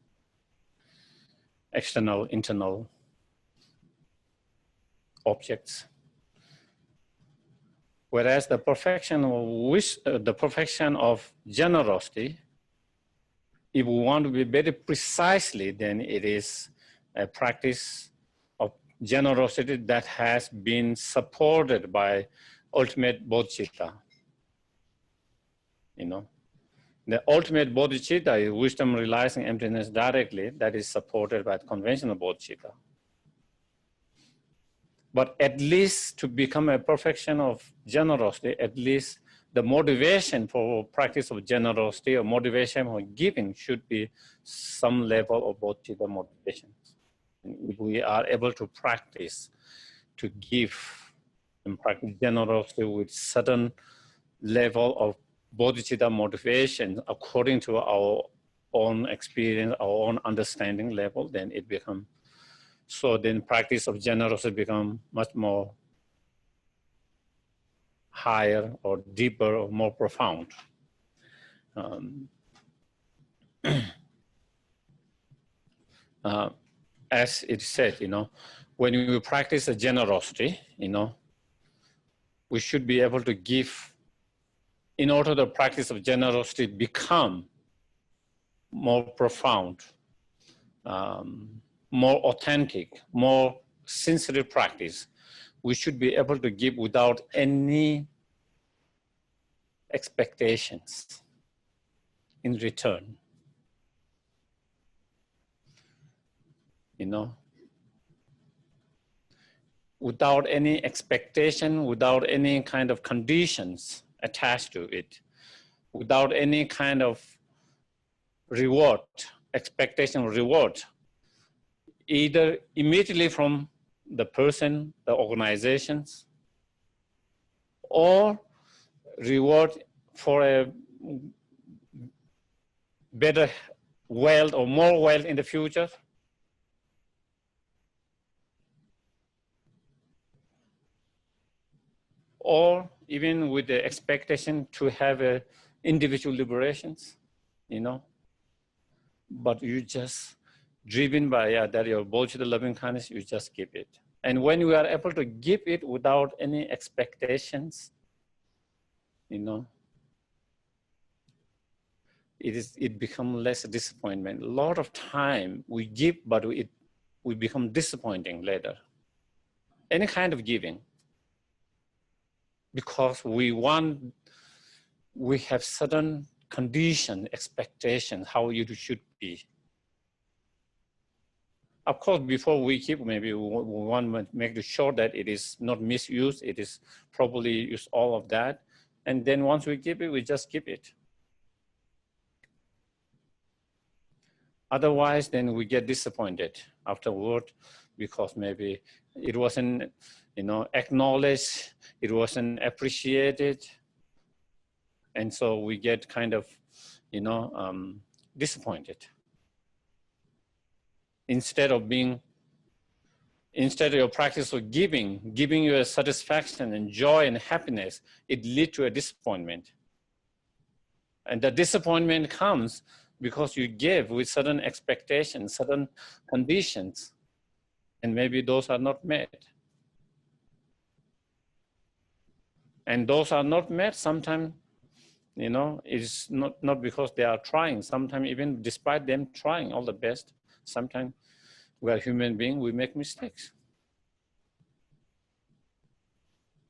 external, internal objects. Whereas the perfection of wish, the perfection of generosity, if we want to be very precisely, then it is a practice of generosity that has been supported by ultimate bodhicitta. You know, the ultimate bodhicitta is wisdom realizing emptiness directly, that is supported by conventional bodhicitta. But at least to become a perfection of generosity, at least the motivation for practice of generosity or motivation for giving should be some level of bodhicitta motivation. And if we are able to practice to give and practice generosity with certain level of bodhicitta motivation according to our own experience, our own understanding level, then it becomes, so then practice of generosity become much more higher or deeper or more profound. As it said, when we practice a generosity, we should be able to give, in order the practice of generosity become more profound, more authentic, more sincere practice, we should be able to give without any expectations in return. Without any expectation, without any kind of conditions attached to it, without any kind of reward, expectation of reward, either immediately from the person, the organizations, or reward for a better wealth or more wealth in the future. Or even with the expectation to have a individual liberations, but you just driven by that your bodhicitta loving kindness, you just give it. And when you are able to give it without any expectations, it becomes less disappointment. A lot of time we give, but we become disappointing later. Any kind of giving, because we have certain condition, expectation, how you should be. Of course, before we keep, maybe we want to make sure that it is not misused, it is properly used, all of that. And then once we give it, we just keep it. Otherwise, then we get disappointed afterward, because maybe it wasn't, acknowledged, it wasn't appreciated. And so we get kind of, disappointed. Instead of your practice of giving you a satisfaction and joy and happiness, it leads to a disappointment. And the disappointment comes because you give with certain expectations, certain conditions, and maybe those are not met. And those are not met sometimes, it's not because they are trying. Sometimes even despite them trying all the best, sometimes we are human beings, we make mistakes.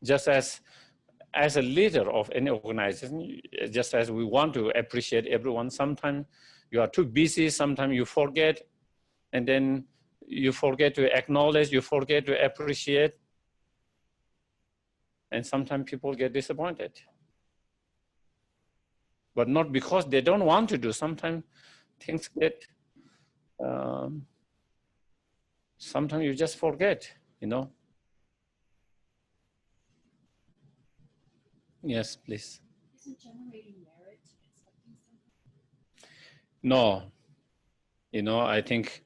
Just as a leader of any organization, just as we want to appreciate everyone, sometimes you are too busy, sometimes you forget, and then you forget to acknowledge, you forget to appreciate, and sometimes people get disappointed. But not because they don't want to do. Sometimes things get, sometimes you just forget, Yes, please. Isn't generating merit accepting No, something? I think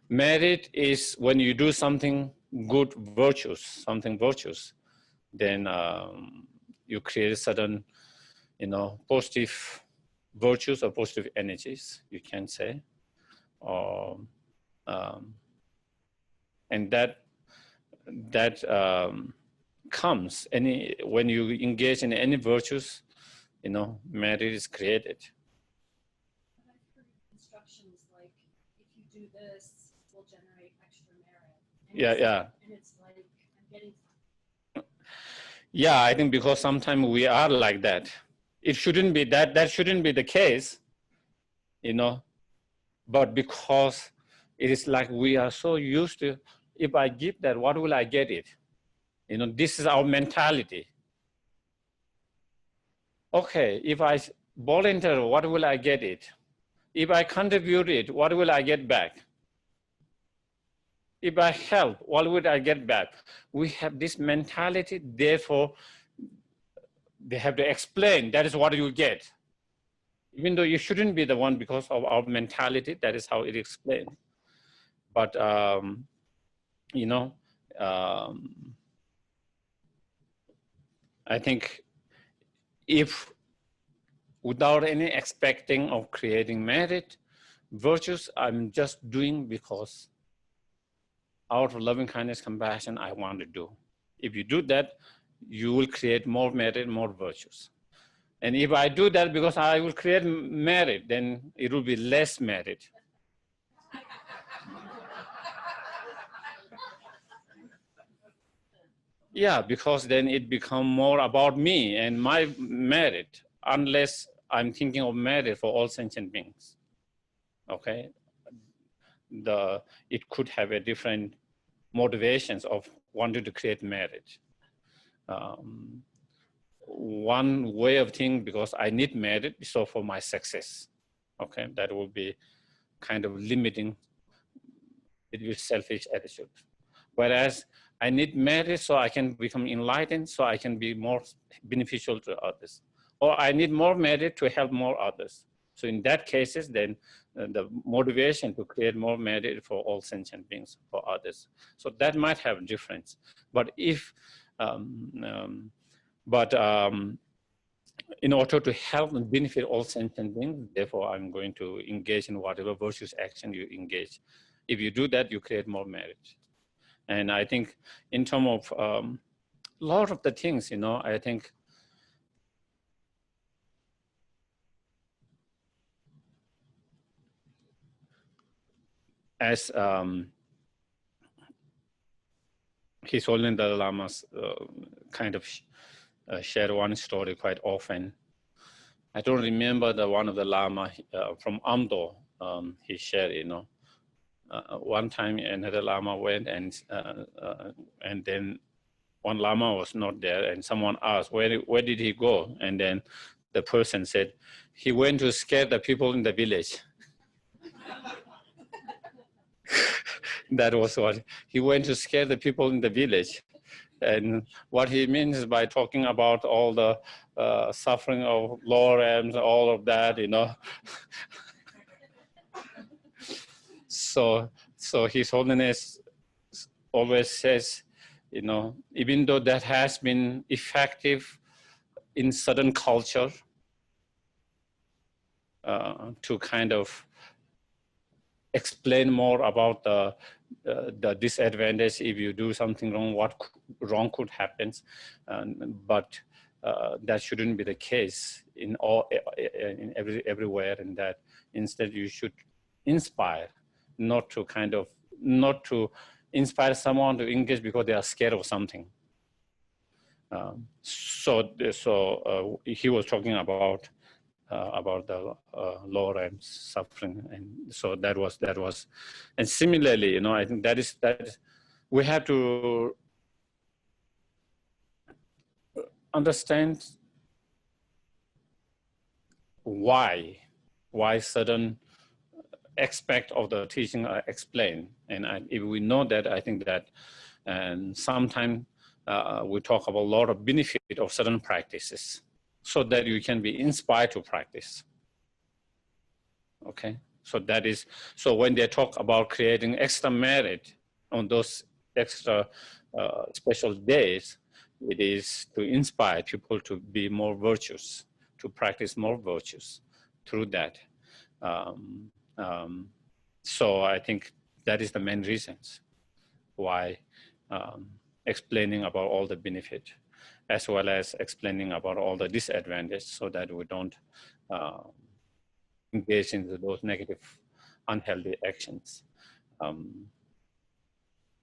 merit is when you do something good, something virtuous, then you create certain, positive virtues or positive energies, you can say, or and that comes when you engage in any virtues, merit is created. I've heard instructions like, if you do this, will generate extra merit. And And it's like, I'm getting. Yeah, I think because sometimes we are like that. It shouldn't be that shouldn't be the case, but because it is like we are so used to, if I give that, what will I get it? This is our mentality. Okay, if I volunteer, what will I get it? If I contribute it, what will I get back? If I help, what would I get back? We have this mentality, therefore, they have to explain, that is what you get. Even though you shouldn't be the one because of our mentality, that is how it explained. But, you know, I think if without any expecting of creating merit, virtues, I'm just doing because out of loving kindness, compassion, I want to do. If you do that, you will create more merit, more virtues. And if I do that because I will create merit, then it will be less merit. Yeah, because then it becomes more about me and my merit, unless I'm thinking of merit for all sentient beings. Okay, it could have a different motivations of wanting to create merit. One way of thinking, because I need merit, so for my success. Okay, that will be kind of limiting. It will be selfish attitude. Whereas I need merit so I can become enlightened, so I can be more beneficial to others. Or I need more merit to help more others. So in that cases, then the motivation to create more merit for all sentient beings, for others. So that might have a difference. But if, in order to help and benefit all sentient beings, therefore I'm going to engage in whatever virtuous action you engage. If you do that, you create more merit. And I think in terms of a lot of the things, you know, I think as His Holiness Dalai Lama's kind of share one story quite often. I don't remember the one of the Lama from Amdo, he shared, you know. One time another Lama went and then one Lama was not there and someone asked, where did he go? And then the person said, he went to scare the people in the village. That was what, he went to scare the people in the village. And what he means by talking about all the suffering of lower realms, all of that, you know. So His Holiness always says, you know, even though that has been effective in certain culture to kind of explain more about the disadvantage if you do something wrong, what wrong could happen, but that shouldn't be the case in everywhere. And that instead you should inspire, not to inspire someone to engage because they are scared of something. He was talking about the lower realms suffering, and so that was, and similarly, you know, I think that we have to understand why certain aspect of the teaching are explained, and if we know that, I think that, and sometimes we talk about a lot of benefit of certain practices, so that you can be inspired to practice. Okay, so that is, so when they talk about creating extra merit on those extra special days, it is to inspire people to be more virtuous, to practice more virtues through that. So I think that is the main reasons why explaining about all the benefit, as well as explaining about all the disadvantages, so that we don't engage in those negative, unhealthy actions.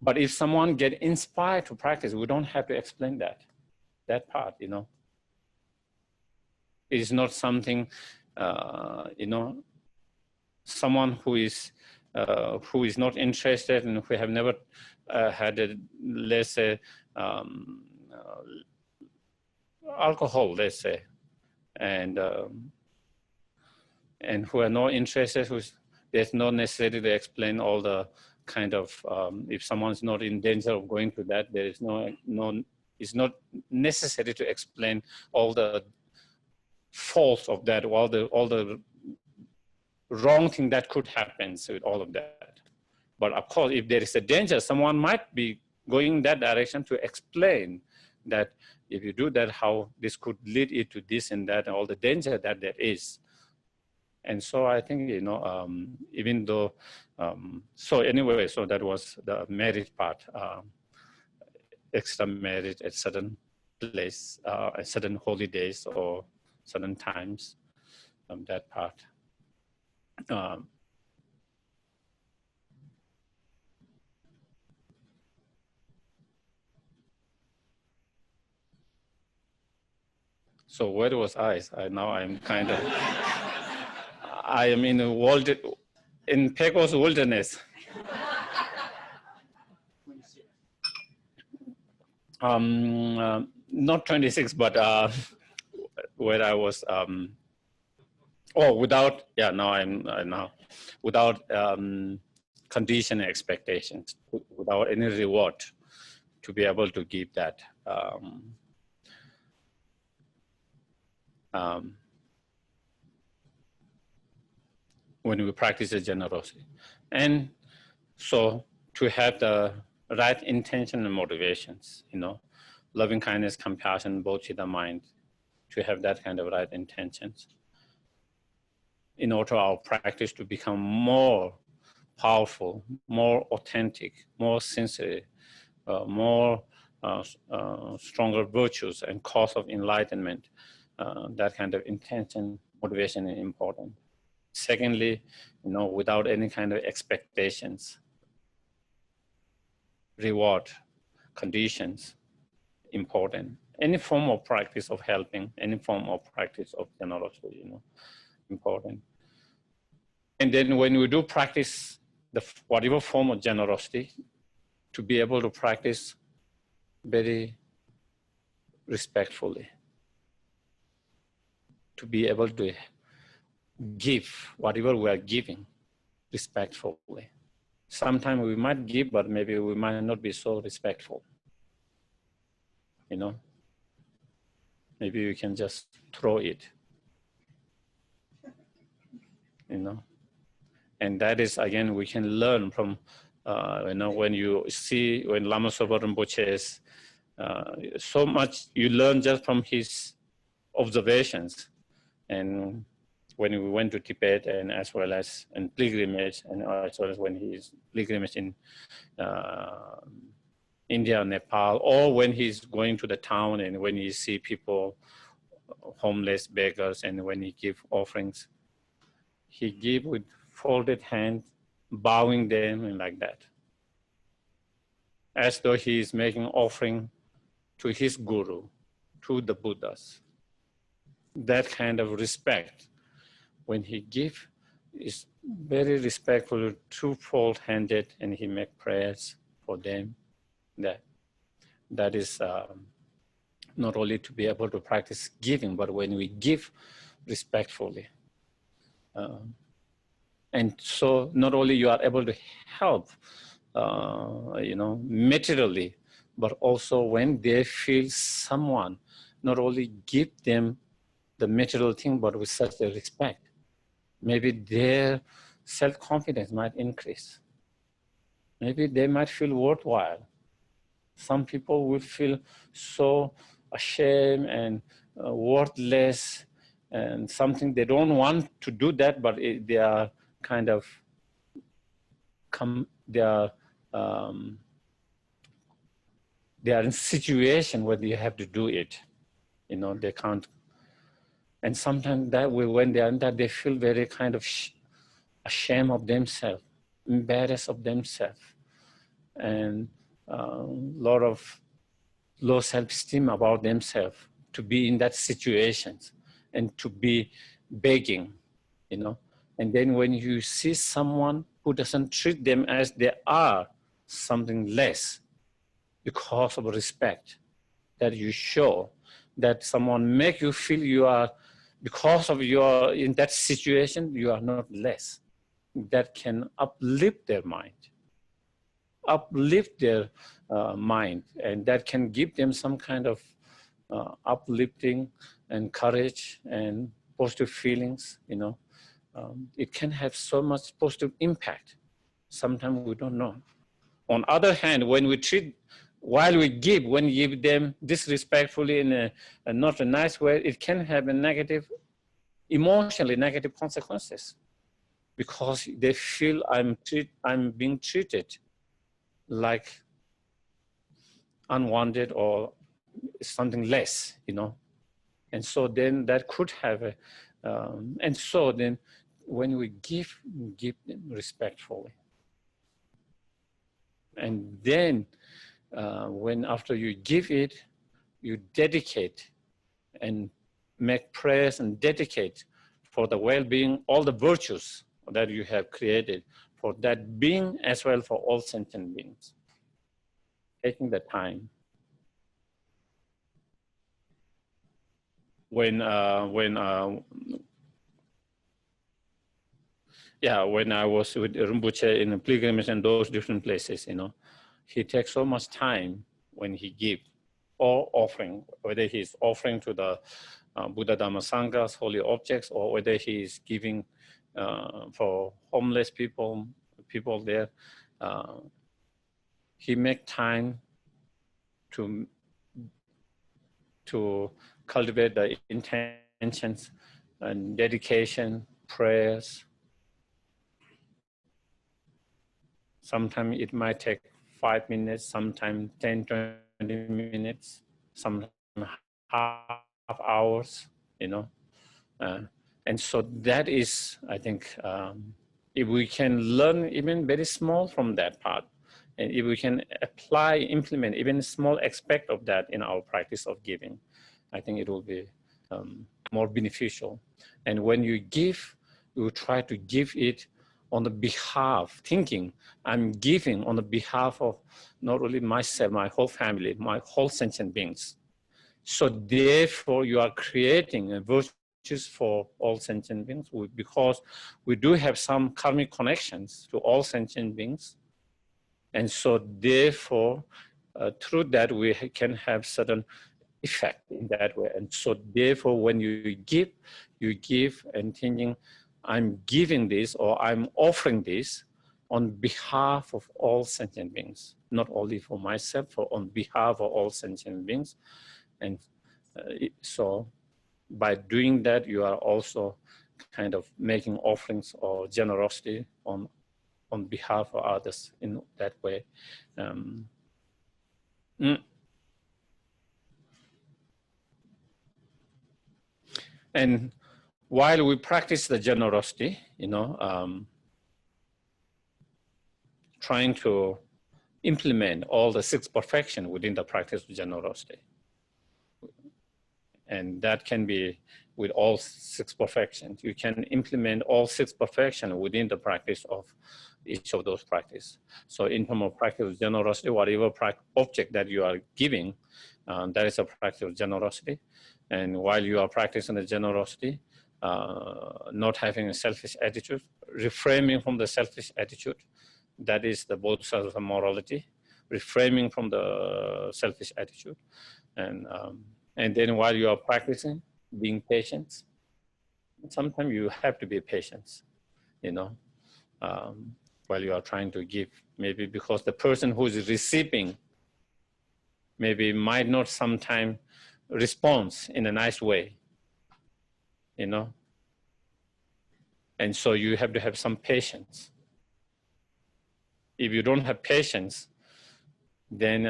But if someone get inspired to practice, we don't have to explain that part, you know. It is not something, you know, someone who is not interested and who have never had a, let's say, alcohol, let's say, and who are not interested, there's not necessarily to explain all the kind of, if someone's not in danger of going to that, there is no It's not necessary to explain all the faults of that, all the wrong thing that could happen with all of that. But of course, if there is a danger, someone might be going in that direction to explain that if you do that, how this could lead you to this and that, and all the danger that there is. And so I think, even though, so anyway, so that was the marriage part, extra marriage at certain place, at certain holidays or certain times, that part. So where was I? Now I'm kind of, I am in a world, in Pecos wilderness. Not 26, but where I was, without, yeah, now I'm now, without condition and expectations, without any reward to be able to give that. When we practice the generosity. And so to have the right intention and motivations, loving kindness, compassion, bodhicitta mind, to have that kind of right intentions in order for our practice to become more powerful, more authentic, more sincere, more stronger virtues and cause of enlightenment. That kind of intention, motivation is important. Secondly, without any kind of expectations, reward, conditions, important. Any form of practice of helping, any form of practice of generosity, important. And then when we do practice whatever form of generosity, to be able to practice very respectfully, to be able to give whatever we are giving respectfully. Sometimes we might give, but maybe we might not be so respectful. Maybe you can just throw it. And that is, again, we can learn from, when you see, when Lama Zopa Rinpoche is, so much you learn just from his observations. And when we went to Tibet, and as well as in pilgrimage, and as well as when he's pilgrimage in India, Nepal, or when he's going to the town and when you see people, homeless beggars, and when he give offerings, he give with folded hands, bowing them and like that, as though he is making offering to his guru, to the Buddhas. That kind of respect, when he give, is very respectful, two-fold-handed, and he make prayers for them. That is not only to be able to practice giving, but when we give respectfully. And so not only you are able to help, materially, but also when they feel someone, not only give them the material thing, but with such a respect, maybe their self-confidence might increase. Maybe they might feel worthwhile. Some people will feel so ashamed and worthless and something they don't want to do that, but they are kind of they are in situation where they have to do it. They can't. And sometimes that way, when they are in that, they feel very kind of ashamed of themselves, embarrassed of themselves, and a lot of low self-esteem about themselves to be in that situation and to be begging, And then when you see someone who doesn't treat them as they are, something less, because of respect that you show, that someone make you feel you are, because of your, in that situation, you are not less. That can uplift their mind, uplift their mind, and that can give them some kind of uplifting and courage and positive feelings, you know. It can have so much positive impact. Sometimes we don't know. On other hand, when we treat, while we give, when we give them disrespectfully in a not a nice way, it can have a negative, emotionally negative consequences, because they feel I'm being treated like unwanted or something less, you know. And so then that could have a, and so then when we give them respectfully. And then when after you give it, you dedicate and make prayers and dedicate for the well-being, all the virtues that you have created for that being as well for all sentient beings. Taking the time. When I was with Rinpoche in a pilgrimage and those different places, you know, he takes so much time when he gives or offering, whether he's offering to the Buddha Dhamma Sanghas, holy objects, or whether he is giving for homeless people there. He make time to cultivate the intentions and dedication, prayers. Sometimes it might take 5 minutes, sometimes 10, 20 minutes, sometimes half hours, you know. And so that is, I think, if we can learn even very small from that part, and if we can apply, implement even a small aspect of that in our practice of giving, I think it will be more beneficial. And when you give, you try to give it on the behalf, thinking, I'm giving on the behalf of not only myself, my whole family, my whole sentient beings. So therefore, you are creating a virtues for all sentient beings, because we do have some karmic connections to all sentient beings. And so therefore, through that, we can have certain effect in that way. And so therefore, when you give and thinking, I'm giving this or I'm offering this on behalf of all sentient beings, not only for myself, but on behalf of all sentient beings. And so by doing that, you are also kind of making offerings or generosity on behalf of others in that way. And while we practice the generosity, you know, trying to implement all the 6 perfections within the practice of generosity. And that can be with all 6 perfections. You can implement all 6 perfections within the practice of each of those practices. So in terms of practice of generosity, whatever object that you are giving, that is a practice of generosity. And while you are practicing the generosity, not having a selfish attitude, refraining from the selfish attitude, that is the Bodhisattva morality, refraining from the selfish attitude. And then while you are practicing, being patient. Sometimes you have to be patient, you know, while you are trying to give, maybe because the person who is receiving maybe might not sometimes respond in a nice way, you know. And so you have to have some patience. If you don't have patience, then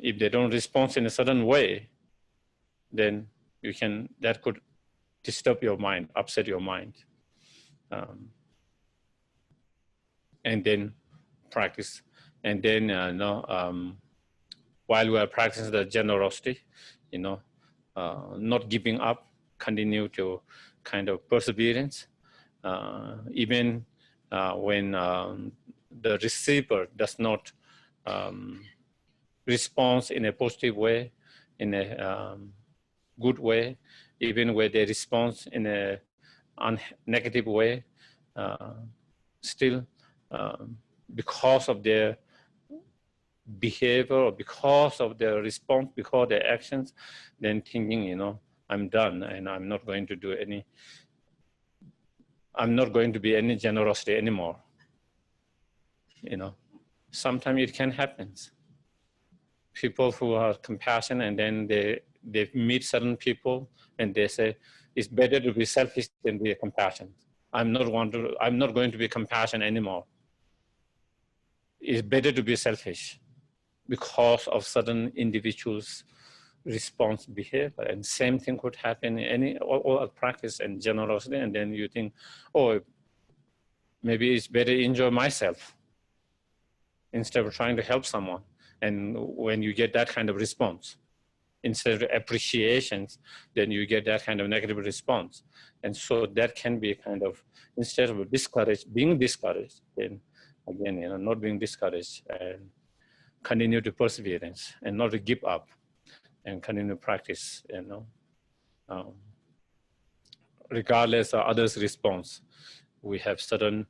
if they don't respond in a certain way, then that could disturb your mind, upset your mind. And then practice. And then, while we are practicing the generosity, you know, not giving up, continue to kind of perseverance, even when the receiver does not respond in a positive way, in a good way, even where they respond in a negative way, still because of their behavior or because of their response, because of their actions, then thinking, you know, I'm done and I'm not going to do any, I'm not going to be any generosity anymore. You know, sometimes it can happen. People who are compassionate and then they meet certain people and they say, it's better to be selfish than be compassionate. I'm not going to be compassionate anymore. It's better to be selfish because of certain individuals' response behavior. And same thing could happen in any all practice and generosity. And then you think, oh, maybe it's better to enjoy myself instead of trying to help someone. And when you get that kind of response, instead of appreciations, then you get that kind of negative response. And so that can be kind of, instead of discouraged, being discouraged, then again, you know, not being discouraged and continue to perseverance and not to give up and continue to practice, you know. Regardless of others' response, we have certain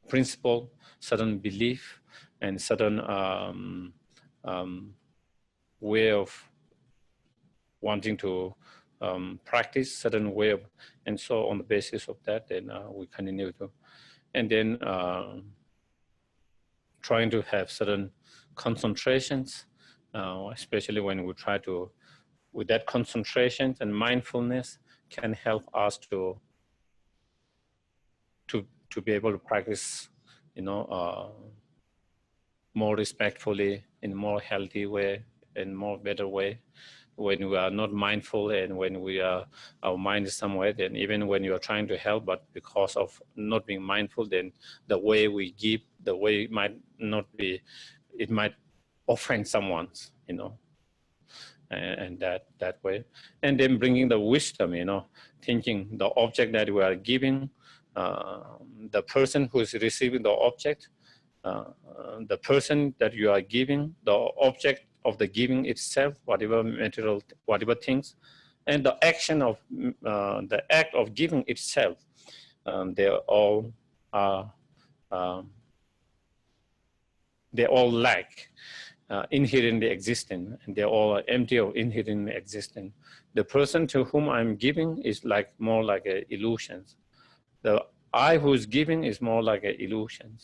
principle, certain belief, and certain way of wanting to practice, certain way of, and so on the basis of that, then we continue to, and then trying to have certain concentrations, especially when we try to, with that concentration and mindfulness can help us to be able to practice, you know, more respectfully, in a more healthy way, in more better way. When we are not mindful and when we are, our mind is somewhere, then even when you are trying to help, but because of not being mindful, then the way we give, the way might not be, it might offend someone, you know, and that way. And then bringing the wisdom, you know, thinking the object that we are giving, the person who is receiving the object, the person that you are giving, the object of the giving itself, whatever material, whatever things, and the action of the act of giving itself, they all are, they all lack inherently existing, and they all are empty of inherently existing. The person to whom I'm giving is like more like a illusion. The I who is giving is more like a illusion.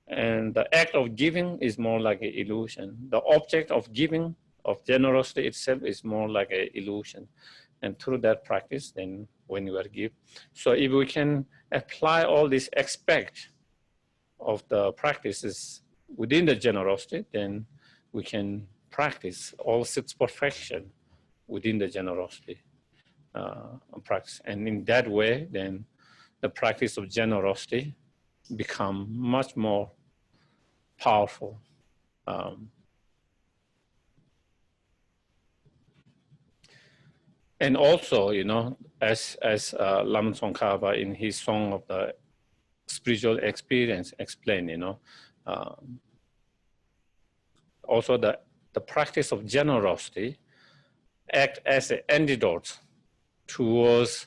And the act of giving is more like an illusion. The object of giving, of generosity itself, is more like an illusion. And through that practice, then when you are give, so if we can apply all these aspects of the practices within the generosity, then we can practice all six perfection within the generosity practice. And in that way, then the practice of generosity become much more powerful. And also, you know, as Lama Tsongkhapa in his Song of the Spiritual Experience explained, you know, also the practice of generosity act as an antidote towards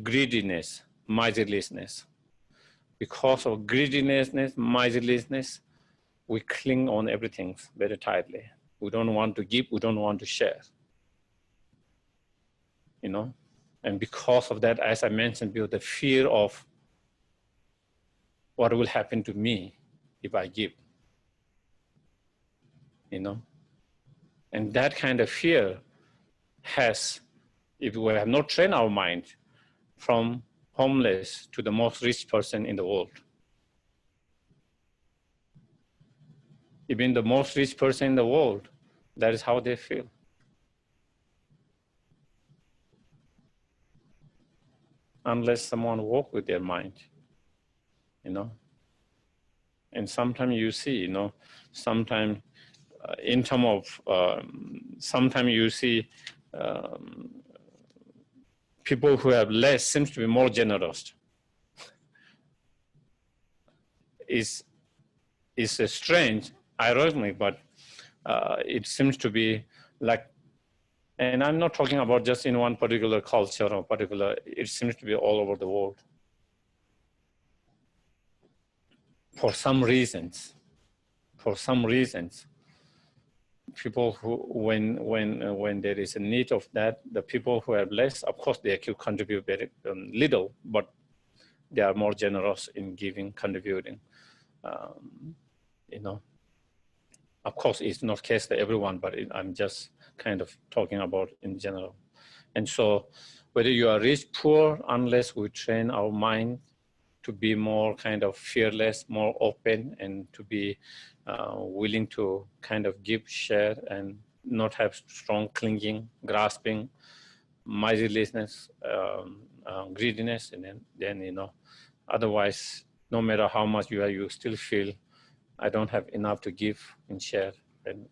greediness, miserliness. Because of greediness, miserliness, we cling on everything very tightly. We don't want to give, we don't want to share. You know, and because of that, as I mentioned before, the fear of what will happen to me if I give, you know, and that kind of fear has, if we have not trained our mind from homeless to the most rich person in the world, even the most rich person in the world, that is how they feel. Unless someone walk with their mind, you know. And sometimes you see, you know, sometimes in terms of, sometimes you see people who have less seems to be more generous. It's a strange, ironic, but it seems to be like And I'm not talking about just in one particular culture or particular, it seems to be all over the world. For some reasons, people who, when there is a need of that, the people who have less, of course, they could contribute very little, but they are more generous in giving, contributing. You know, of course, it's not case to everyone, but I'm just kind of talking about in general. And so, whether you are rich, poor, unless we train our mind to be more kind of fearless, more open, and to be willing to kind of give, share, and not have strong clinging, grasping, miserliness, greediness, and then you know, otherwise, no matter how much you are, you still feel I don't have enough to give and share. And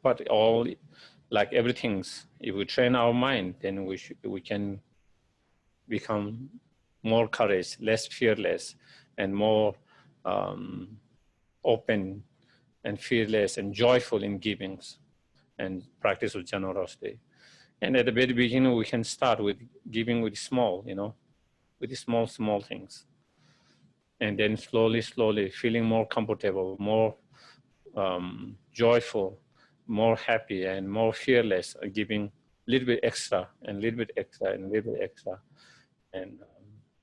but all, like everything's, if we train our mind, then we can become more courage, less fearless, and more open and fearless and joyful in givings and practice of generosity. And at the very beginning, we can start with giving with small, you know, with the small things. And then slowly, feeling more comfortable, more joyful, more happy, and more fearless, giving a little bit extra and a little bit extra and a little bit extra. And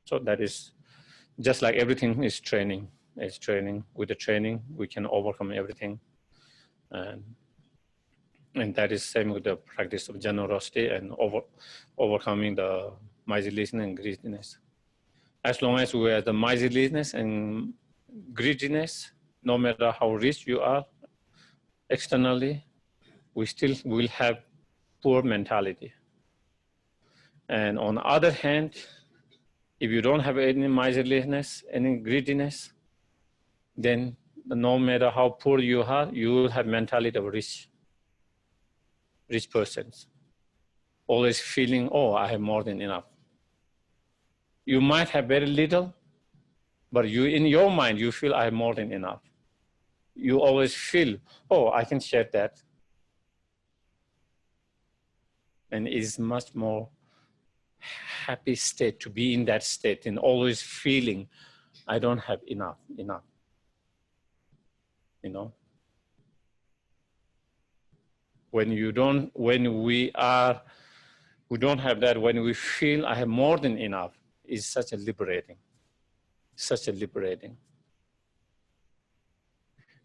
so that is just like everything is training. It's training. With the training, we can overcome everything. And that is same with the practice of generosity and overcoming the miserliness and greediness. As long as we have the miserliness and greediness, no matter how rich you are externally, we still will have poor mentality. And on the other hand, if you don't have any miserliness, any greediness, then no matter how poor you are, you will have mentality of rich persons. Always feeling, oh, I have more than enough. You might have very little, but you, in your mind, you feel I have more than enough. You always feel, oh, I can share that. And it's much more happy state to be in that state and always feeling I don't have enough. You know? When we don't have that, when we feel I have more than enough, it's such a liberating.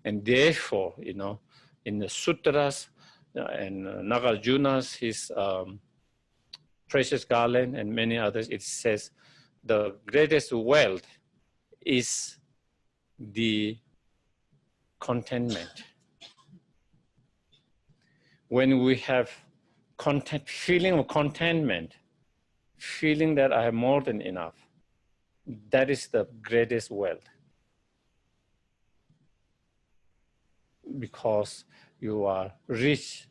And therefore, you know, in the sutras and Nagarjuna's, his precious garland and many others, it says the greatest wealth is the contentment. When we have feeling of contentment, feeling that I have more than enough, that is the greatest wealth. Because you are rich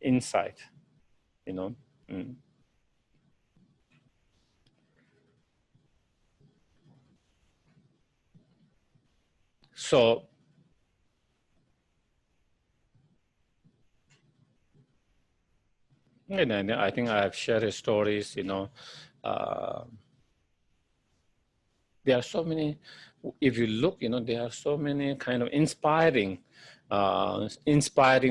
inside, you know. So and I think I have shared stories, you know. There are so many, if you look, you know, there are so many kind of inspiring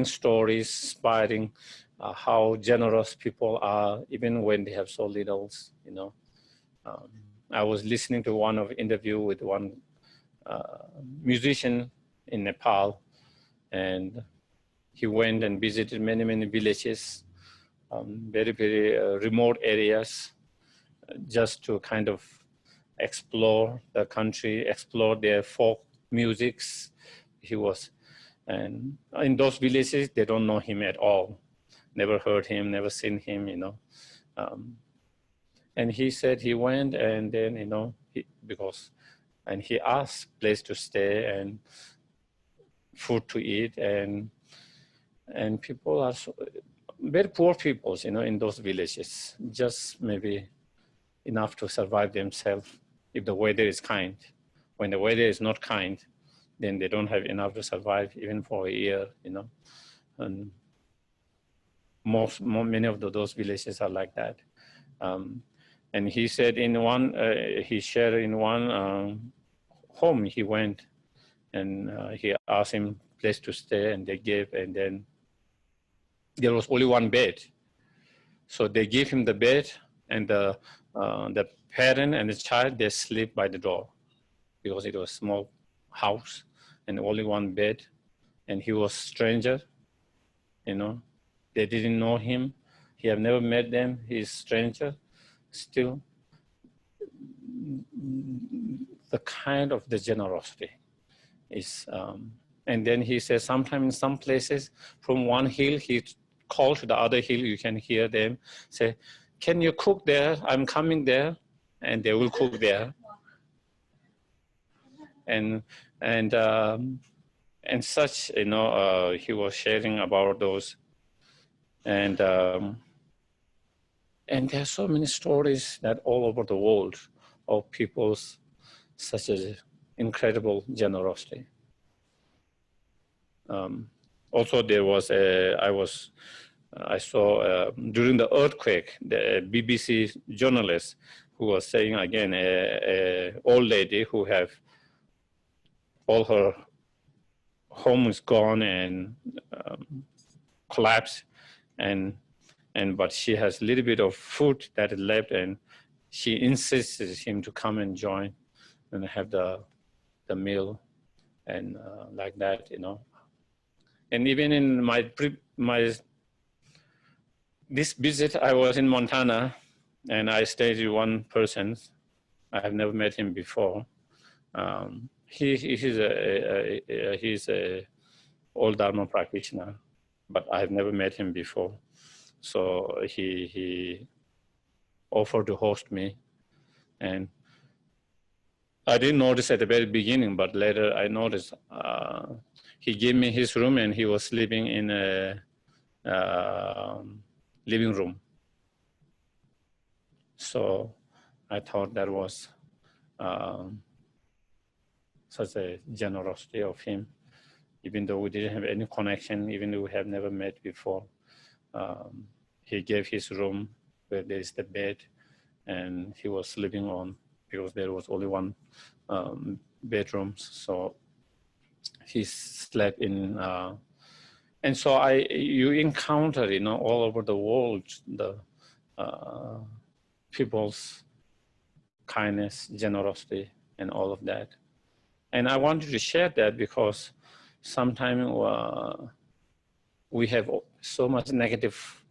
stories, inspiring how generous people are, even when they have so little, you know. I was listening to one of interview with one musician in Nepal, and he went and visited many villages, very remote areas, just to kind of explore the country, explore their folk musics. And in those villages, they don't know him at all. Never heard him, never seen him, you know. And he said he went, and then, you know, he asked place to stay and food to eat, and people are very poor people, you know, in those villages, just maybe enough to survive themselves if the weather is kind. When the weather is not kind, then they don't have enough to survive even for a year, you know. And many of those villages are like that. And he said in one, he shared in one home he went, and he asked him place to stay, and they gave, and then there was only one bed. So they gave him the bed, and the parent and the child, they sleep by the door because it was a small house and only one bed, and he was stranger, you know. They didn't know him. He have never met them. He's stranger. Still, the kind of the generosity is, and then he says sometimes in some places from one hill, he called to the other hill, you can hear them say, can you cook there? I'm coming there, and they will cook there. And such, you know, he was sharing about those. And there's so many stories that all over the world of people's such as incredible generosity. Also, there was I saw during the earthquake, the BBC journalist who was saying again, a old lady who have all her home is gone and collapsed, but she has a little bit of food that is left, and she insisted him to come and join and have the meal, and like that, you know. And even in this visit, I was in Montana, and I stayed with one person. I have never met him before. He's a old Dharma practitioner, but I have never met him before. So he offered to host me, and I didn't notice at the very beginning, but later I noticed. He gave me his room, and he was sleeping in a living room. So I thought that was such a generosity of him, even though we didn't have any connection, even though we have never met before. He gave his room where there is the bed, and he was sleeping on, because there was only one bedroom. So he slept in, and so you encounter, you know, all over the world, the people's kindness, generosity, and all of that. And I wanted to share that because sometimes we have so much negative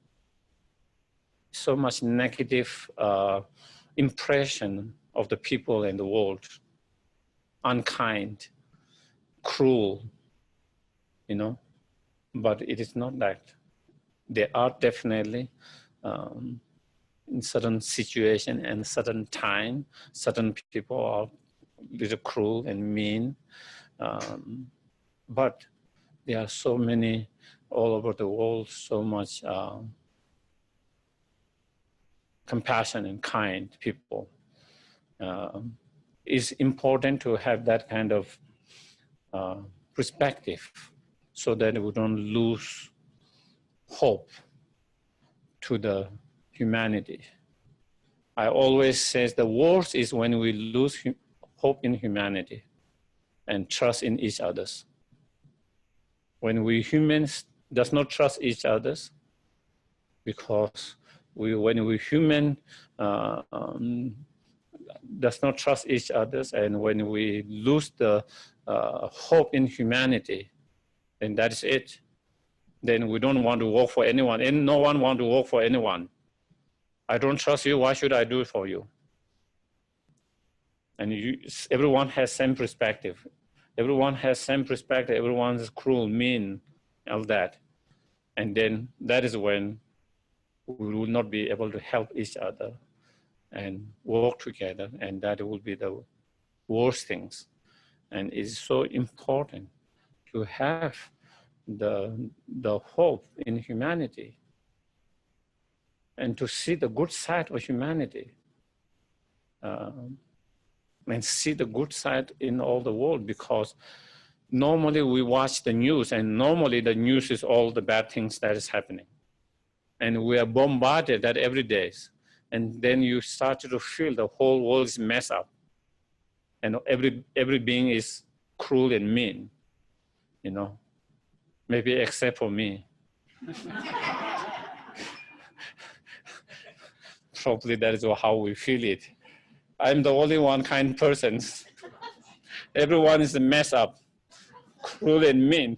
impression of the people in the world, unkind, cruel, you know, but it is not that. There are definitely in certain situation and certain time, certain people are a little cruel and mean, but there are so many all over the world, so much compassion and kind people. It's important to have that kind of perspective so that we don't lose hope to the humanity. I always say the worst is when we lose hope in humanity and trust in each other. When we humans does not trust each other, because when we human does not trust each other, and when we lose the hope in humanity, then that is it. Then we don't want to work for anyone, and no one wants to work for anyone. I don't trust you, why should I do it for you? And everyone has same perspective. Everyone has same perspective, everyone is cruel, mean, all that. And then that is when we will not be able to help each other and work together, and that will be the worst things. And it's so important to have the hope in humanity and to see the good side of humanity, and see the good side in all the world, because normally we watch the news, and normally the news is all the bad things that is happening. And we are bombarded that every day. And then you start to feel the whole world is messed up. And every being is cruel and mean, you know, maybe except for me. Probably that is how we feel it. I'm the only one kind person. Everyone is a mess up, cruel and mean.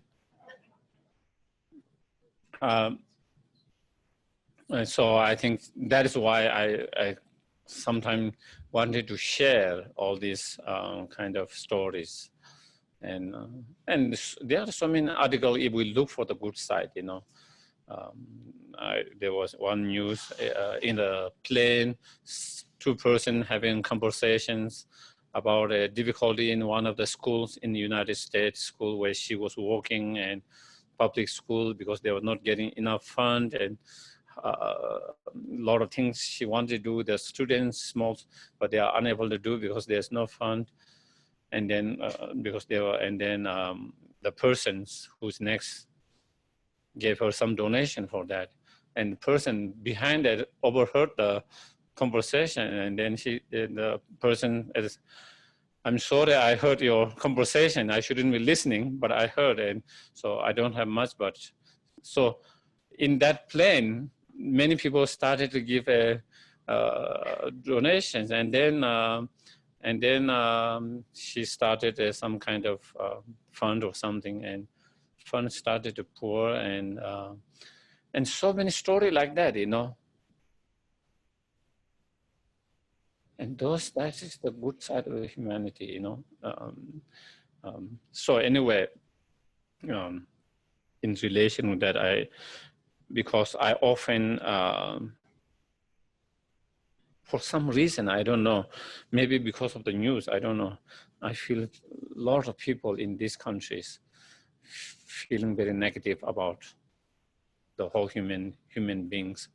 And so I think that is why I sometimes wanted to share all these kind of stories. And there are so many articles if we look for the good side, you know. There was one news in the plane, two persons having conversations about a difficulty in one of the schools in the United States, school where she was working, and public school, because they were not getting enough fund, and a lot of things she wanted to do with the students, small, but they are unable to do because there's no fund. And then the persons who's next gave her some donation for that, and the person behind that overheard the conversation, and then the person is, I'm sorry, I heard your conversation. I shouldn't be listening, but I heard, and so I don't have much. But so in that plane, many people started to give donations, and then she started some kind of fund or something, and fund started to pour, and so many stories like that, you know. And that is the good side of humanity, you know. So anyway, in relation with that, because I often, for some reason, I don't know, maybe because of the news, I don't know, I feel a lot of people in these countries feeling very negative about the whole human beings,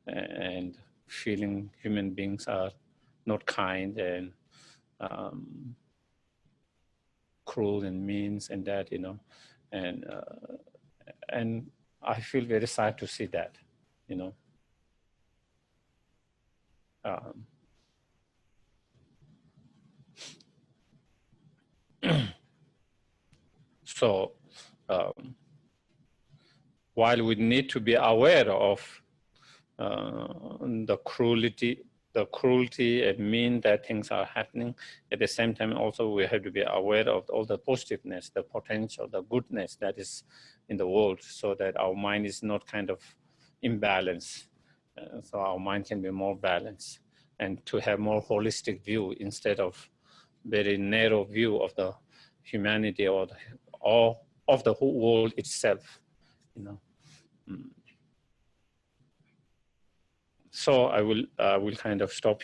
and feeling human beings are not kind and cruel and mean and that, you know, and I feel very sad to see that, you know. So while we need to be aware of the cruelty and mean that things are happening, at the same time also we have to be aware of all the positiveness, the potential, the goodness that is in the world, so that our mind is not kind of imbalanced. So our mind can be more balanced, and to have more holistic view instead of very narrow view of the humanity or of the whole world itself, you know. So I will kind of stop here.